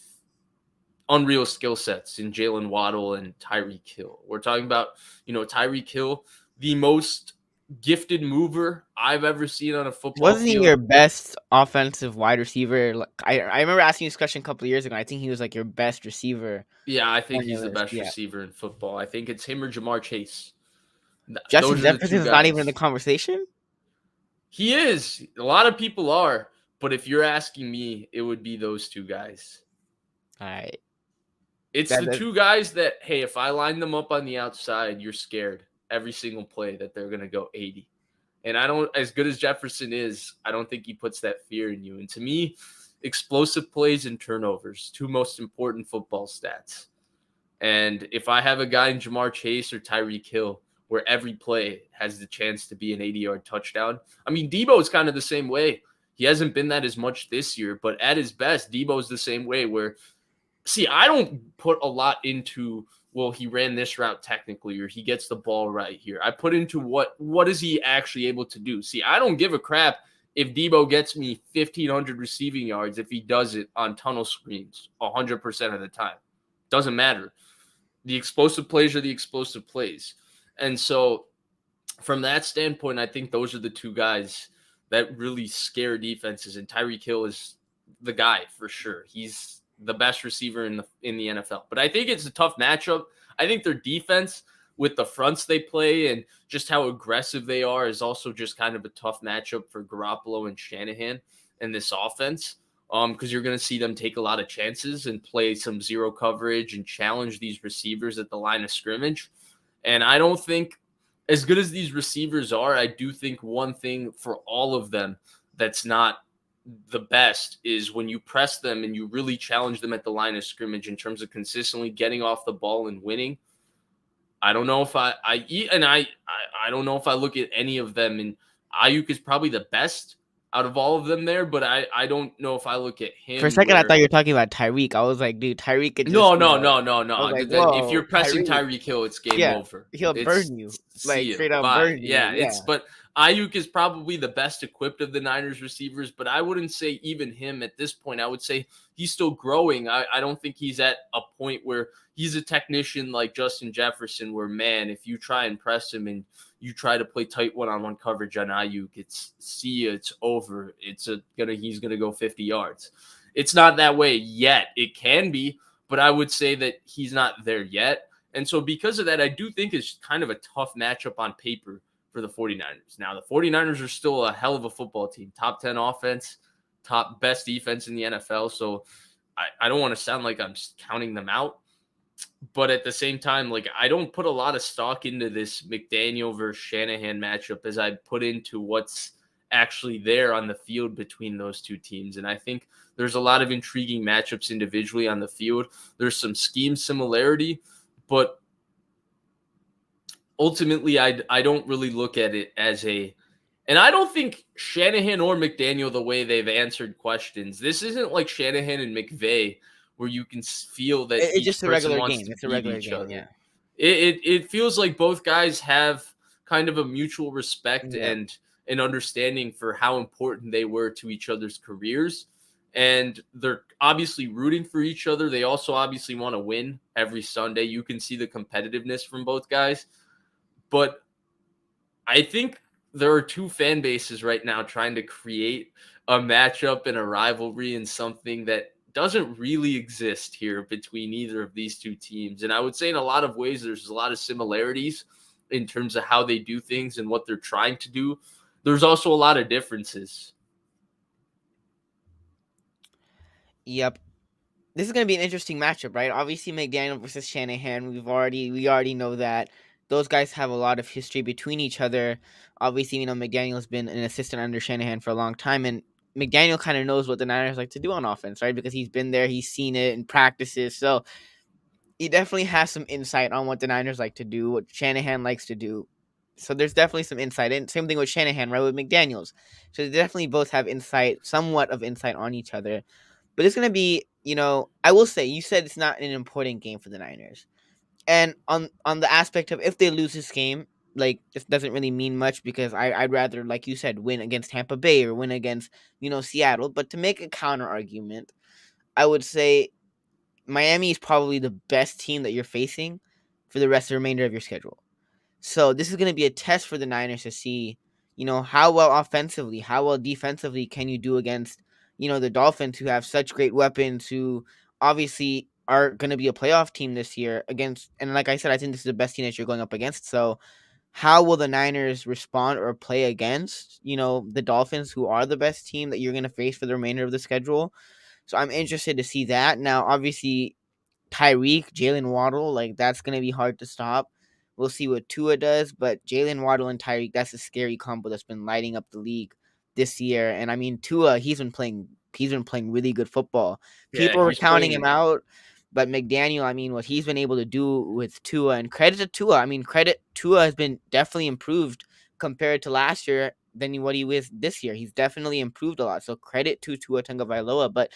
unreal skill sets in Jalen Waddle and Tyreek Hill. We're talking about, Tyreek Hill, the most gifted mover I've ever seen on a football Wasn't he field. your best offensive wide receiver? Like, I remember asking you this question a couple of years ago. I think he was like your best receiver Yeah, I think on he's your the list. best Yeah. receiver in football. I think it's him or Jamar Chase. Justin Those are the Jefferson two is not even in the guys. conversation. He is. A lot of people are. But if you're asking me, it would be those two guys. All right. It's the two guys that, hey, if I line them up on the outside, you're scared every single play that they're going to go 80. And I don't, as good as Jefferson is, I don't think he puts that fear in you. And to me, explosive plays and turnovers, two most important football stats. And if I have a guy in Jamar Chase or Tyreek Hill where every play has the chance to be an 80-yard touchdown, I mean, Debo is kind of the same way. He hasn't been that as much this year, but at his best, Debo's the same way where, see, I don't put a lot into, well, he ran this route technically, or he gets the ball right here. I put into what is he actually able to do. See, I don't give a crap if Debo gets me 1,500 receiving yards if he does it on tunnel screens 100% of the time. Doesn't matter. The explosive plays are the explosive plays. And so from that standpoint, I think those are the two guys that really scare defenses. And Tyreek Hill is the guy for sure. He's the best receiver in the NFL. But I think it's a tough matchup. I think their defense with the fronts they play and just how aggressive they are is also just kind of a tough matchup for Garoppolo and Shanahan and this offense. Because you're going to see them take a lot of chances and play some zero coverage and challenge these receivers at the line of scrimmage. And I don't think, as good as these receivers are, I do think one thing for all of them that's not the best is when you press them and you really challenge them at the line of scrimmage in terms of consistently getting off the ball and winning. I don't know if I don't know if I look at any of them, and Ayuk is probably the best out of all of them there, but I don't know if I look at For a him second, I where thought you were talking about Tyreek. I was like, dude, Tyreek could just, no, no, no, no, I was no. like, If you're whoa, pressing Tyreek. Tyreek Hill, it's game Yeah, over. he'll It's burn you, see like you. straight up Bye. burn you. Yeah, Yeah. but Ayuk is probably the best equipped of the Niners receivers, but I wouldn't say even him at this point. I would say he's still growing. I don't think he's at a point where he's a technician like Justin Jefferson, where man, if you try and press him and you try to play tight one-on-one coverage on Ayuk, it's see you, it's over. He's gonna go 50 yards. It's not that way yet. It can be, but I would say that he's not there yet. And so because of that, I do think it's kind of a tough matchup on paper for the 49ers. Now, the 49ers are still a hell of a football team, top 10 offense, top best defense in the NFL. So I don't want to sound like I'm counting them out. But at the same time, like I don't put a lot of stock into this McDaniel versus Shanahan matchup as I put into what's actually there on the field between those two teams. And I think there's a lot of intriguing matchups individually on the field. There's some scheme similarity, but ultimately I don't really look at it as a, and I don't think Shanahan or McDaniel, the way they've answered questions, this isn't like Shanahan and McVay where you can feel that It's each just a person regular wants game. to It's a beat regular each game. Yeah. other. It feels like both guys have kind of a mutual respect Yeah. and an understanding for how important they were to each other's careers. And they're obviously rooting for each other. They also obviously want to win every Sunday. You can see the competitiveness from both guys. But I think there are two fan bases right now trying to create a matchup and a rivalry and something that doesn't really exist here between either of these two teams. And I would say in a lot of ways, there's a lot of similarities in terms of how they do things and what they're trying to do. There's also a lot of differences. Yep. This is going to be an interesting matchup, right? Obviously, McDaniel versus Shanahan. We already know that those guys have a lot of history between each other. Obviously, McDaniel's been an assistant under Shanahan for a long time, and McDaniel kind of knows what the Niners like to do on offense, right? Because he's been there, he's seen it in practices, so he definitely has some insight on what the Niners like to do, what Shanahan likes to do. So there's definitely some insight, and same thing with Shanahan, right? With McDaniel's, so they definitely both have insight, somewhat of insight on each other. But it's gonna be, I will say, you said it's not an important game for the Niners, and on the aspect of if they lose this game, like this doesn't really mean much because I'd rather, like you said, win against Tampa Bay or win against Seattle. But to make a counter argument, I would say Miami is probably the best team that you're facing for the rest of the remainder of your schedule. So this is going to be a test for the Niners to see, how well offensively, how well defensively can you do against, the Dolphins, who have such great weapons, who obviously are going to be a playoff team this year against. And like I said, I think this is the best team that you're going up against. So how will the Niners respond or play against, the Dolphins, who are the best team that you're going to face for the remainder of the schedule? So I'm interested to see that. Now, obviously, Tyreek, Jalen Waddle, like that's gonna be hard to stop. We'll see what Tua does, but Jalen Waddle and Tyreek, that's a scary combo that's been lighting up the league this year. And I mean, Tua, he's been playing really good football. Yeah, People were he's counting him playing. out, but McDaniel, I mean, what he's been able to do with Tua, and credit to Tua. I mean, credit Tua has been definitely improved compared to last year than what he was this year. He's definitely improved a lot. So credit to Tua Tagovailoa, but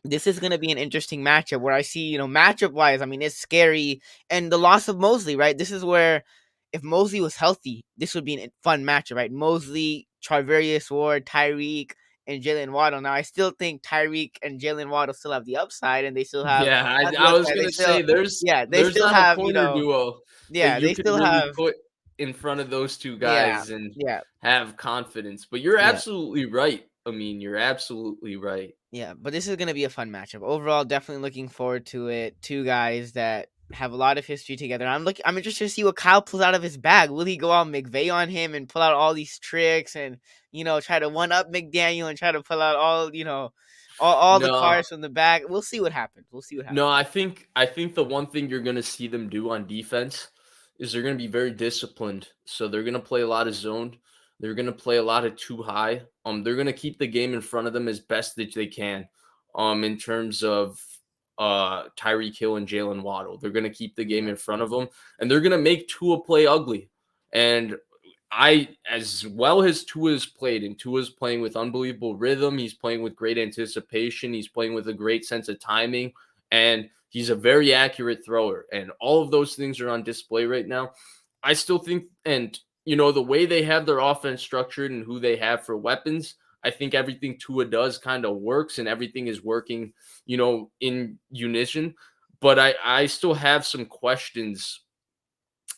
this is going to be an interesting matchup where I see, matchup wise, I mean, it's scary. And the loss of Mosley, right? This is where, if Mosley was healthy, this would be a fun matchup, right? Mosley, Charvarius Ward, Tyreek. and Jalen Waddle. Now I still think Tyreek and Jalen Waddle still have the upside, and they still have Yeah, not the I was upside. They gonna still, say yeah, they there's still not a have, corner duo that yeah, you they could still really have, put in front of those two yeah, guys and yeah, have confidence. But you're yeah. absolutely right. I mean, you're absolutely right. Yeah, but this is gonna be a fun matchup. Overall, definitely looking forward to it. Two guys that have a lot of history together. I'm interested to see what Kyle pulls out of his bag. Will he go out McVay on him and pull out all these tricks and try to one up McDaniel and try to pull out all all the No, cards from the bag? We'll see what happens. We'll see what no, happens. I think the one thing you're gonna see them do on defense is they're gonna be very disciplined. So they're gonna play a lot of zone. They're gonna play a lot of too high. They're gonna keep the game in front of them as best that they can. In terms of Tyreek Hill and Jalen Waddle, they're gonna keep the game Yeah, in front of them, and they're gonna make Tua play ugly. And as well as Tua's played, and Tua's playing with unbelievable rhythm. He's playing with great anticipation. He's playing with a great sense of timing, and he's a very accurate thrower. And all of those things are on display right now. I still think, and the way they have their offense structured and who they have for weapons, I think everything Tua does kind of works, and everything is working, in unison. But I still have some questions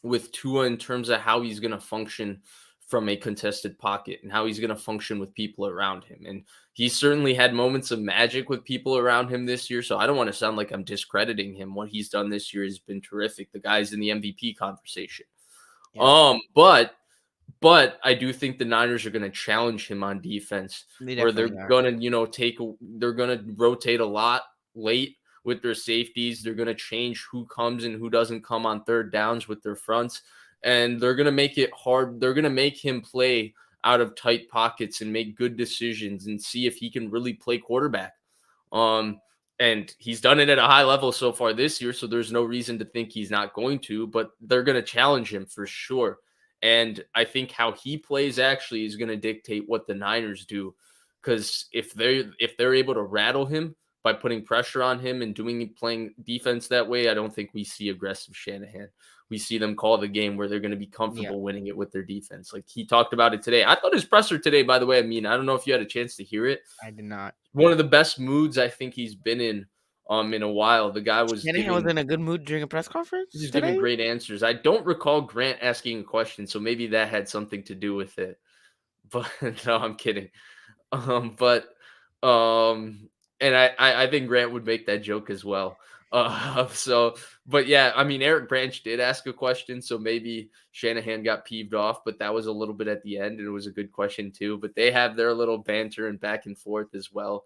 with Tua in terms of how he's going to function from a contested pocket and how he's going to function with people around him. And he certainly had moments of magic with people around him this year. So I don't want to sound like I'm discrediting him. What he's done this year has been terrific. The guy's in the MVP conversation. yeah, But I do think the Niners are going to challenge him on defense, they where they're definitely are. going to, they're going to rotate a lot late with their safeties. They're going to change who comes and who doesn't come on third downs with their fronts, and they're going to make it hard. They're going to make him play out of tight pockets and make good decisions and see if he can really play quarterback. Um, and he's done it at a high level so far this year, so there's no reason to think he's not going to, but they're going to challenge him for sure. And I think how he plays actually is going to dictate what the Niners do. Because if they're able to rattle him by putting pressure on him and playing defense that way, I don't think we see aggressive Shanahan. We see them call the game where they're going to be Yeah, comfortable winning it with their defense. Like he talked about it today. I thought his presser today, by the way, I mean, I don't know if you had a chance to hear it. I did not. One of the best moods I think he's been in a while. The guy was Shanahan was giving in a good mood during a press He's conference giving today. great answers. I don't recall Grant asking a question, so maybe that had something to do with it. But no, I'm kidding. But and I think Grant would make that joke as well. But yeah, I mean, Eric Branch did ask a question, so maybe Shanahan got peeved off, but that was a little bit at the end, and it was a good question too. But they have their little banter and back and forth as well.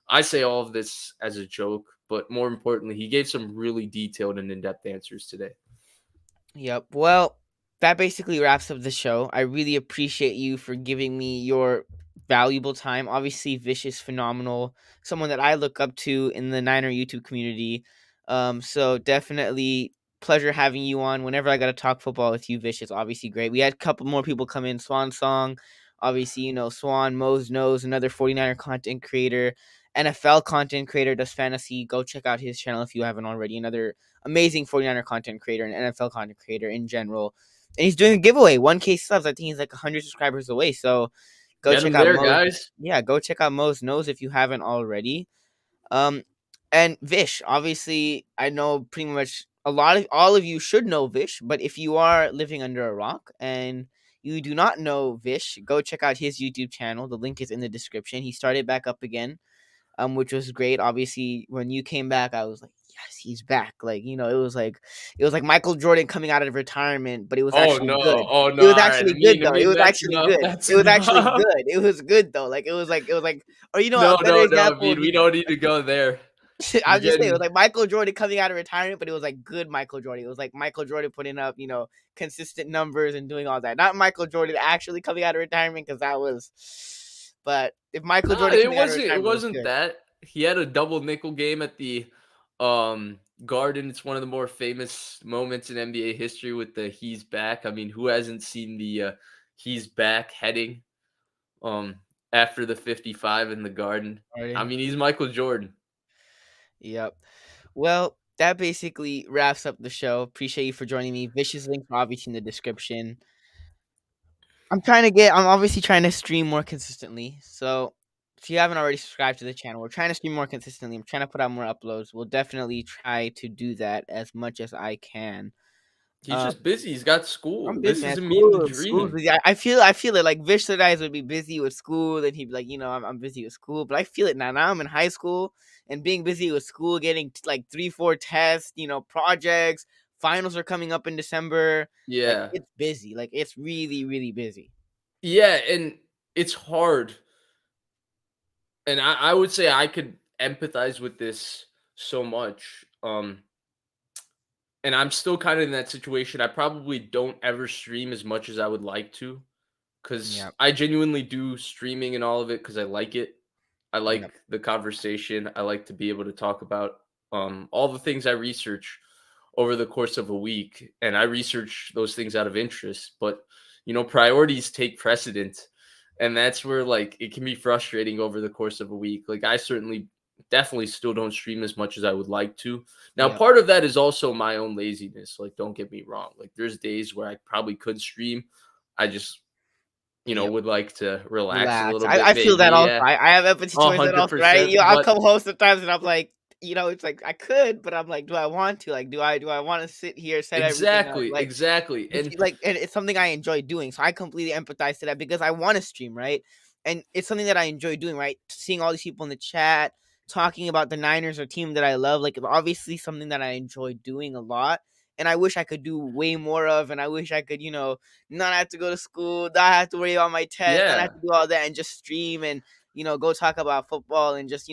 I say all of this as a joke, but more importantly, he gave some really detailed and in-depth answers today. Yep. Well, that basically wraps up the show. I really appreciate you for giving me your valuable time. Obviously, Vish is phenomenal, someone that I look up to in the Niner YouTube community. So definitely pleasure having you on. Whenever I got to talk football with you, Vish is obviously great. We had a couple more people come in. Swan Song, obviously, Swan, Mose Knows, another 49er content creator, NFL content creator, does fantasy. Go check out his channel if you haven't already. Another amazing 49er content creator and NFL content creator in general. And he's doing a giveaway, 1K subs. I think he's like 100 subscribers away. So go Get check him out there, Mo's. guys. Yeah, go check out Mo's Knows if you haven't already. Um, and Vish, obviously, I know pretty much all of you should know Vish, but if you are living under a rock and you do not know Vish, go check out his YouTube channel. The link is in the description. He started back up again, which was great. Obviously, when you came back, I was like, yes, he's back. Like, it was like Michael Jordan coming out of retirement, but it was Oh actually no! good. Oh It no! was All right, actually good though. It was That's actually enough. good. That's It was actually enough. good. It was good though. Like it was like, or No, a better no, no. I example would mean, we be. don't need to go there. You're I'm just saying, it was getting like Michael Jordan coming out of retirement, but it was like good Michael Jordan. It was like Michael Jordan putting up, consistent numbers and doing all that. Not Michael Jordan actually coming out of retirement because that was. But if Michael no. Jordan It coming out of wasn't. It retirement was wasn't good. that. He had a double nickel game at the Garden. It's one of the more famous moments in NBA history with the "He's back." I mean, who hasn't seen the "He's back" heading um after the 55 in the Garden? I Jordan. mean, he's Michael Jordan. Yep. Well, that basically wraps up the show. Appreciate you for joining me. Vicious links are obviously in the description. I'm obviously trying to stream more consistently. So if you haven't already subscribed to the channel, we're trying to stream more consistently. I'm trying to put out more uploads. We'll definitely try to do that as much as I can. He's Uh, just busy. He's got I'm school. busy, This man. is Amin the School's dream. busy. I feel it. Like Vish said, guys would be busy with school, then he'd be like, I'm busy with school. But I feel it now. Now I'm in high school and being busy with school, getting like 3, 4 tests, projects. Finals are coming up in December. Like Yeah. it's busy. Like it's really, really busy. Yeah, and it's hard. And I would say I could empathize with this so much. And I'm still kind of in that situation. I probably don't ever stream as much as I would like to, because Yep. I genuinely do streaming and all of it because I like it. I like Yep. the conversation. I like to be able to talk about all the things I research over the course of a week, and I research those things out of interest. But priorities take precedence, and that's where like it can be frustrating over the course of a week. Like I certainly definitely still don't stream as much as I would like to. Now, Yep. part of that is also my own laziness. Like, don't get me wrong. Like, there's days where I probably could stream. I just Yep. would like to relax a Relax. little I bit, feel maybe. that also. Yeah, I have empathy a towards that hundred also, right? percent. I'll But come home sometimes and I'm like, it's like I could, but I'm like, do I want to? Like, do I want to sit here, set everything up? exactly, exactly, and And it's something I enjoy doing. So I completely empathize to that because I want to stream, right? And it's something that I enjoy doing, right? Seeing all these people in the chat talking about the Niners or team that I love, like it's obviously something that I enjoy doing a lot. And I wish I could do way more of, and I wish I could, not have to go to school, not have to worry about my tests, not have yeah. to do all that, and just stream and go talk about football and just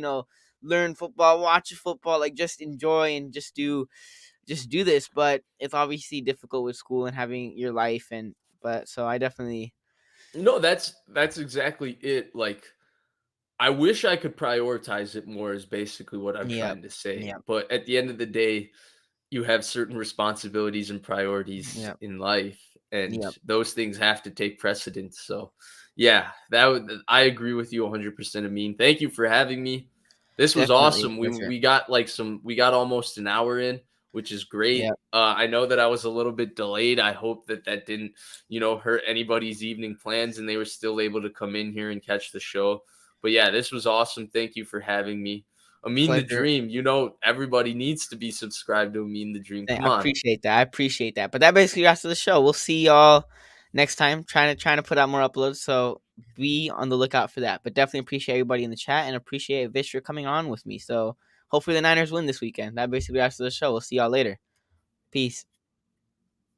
learn football, watch football, like just enjoy and just do this. But it's obviously difficult with school and having your life, and but so I definitely No, that's exactly it. Like, I wish I could prioritize it more. Is basically what I'm yep, trying to say. yep, But at the end of the day, you have certain responsibilities and priorities yep, in life, and yep, those things have to take precedence. So, yeah, I agree with you 100%. Amin, thank you for having me. This was definitely awesome. a We pleasure. we got we got almost an hour in, which is great. Yep, I know that I was a little bit delayed. I hope that didn't hurt anybody's evening plans, and they were still able to come in here and catch the show. But yeah, this was awesome. Thank you for having me. Amin the pleasure. Dream. Everybody needs to be subscribed to Amin the Dream. I Come on. appreciate that. I appreciate that. But that basically wraps up the show. We'll see y'all next time. Trying to put out more uploads, so be on the lookout for that. But definitely appreciate everybody in the chat and appreciate Vish for coming on with me. So hopefully the Niners win this weekend. That basically wraps up the show. We'll see y'all later. Peace.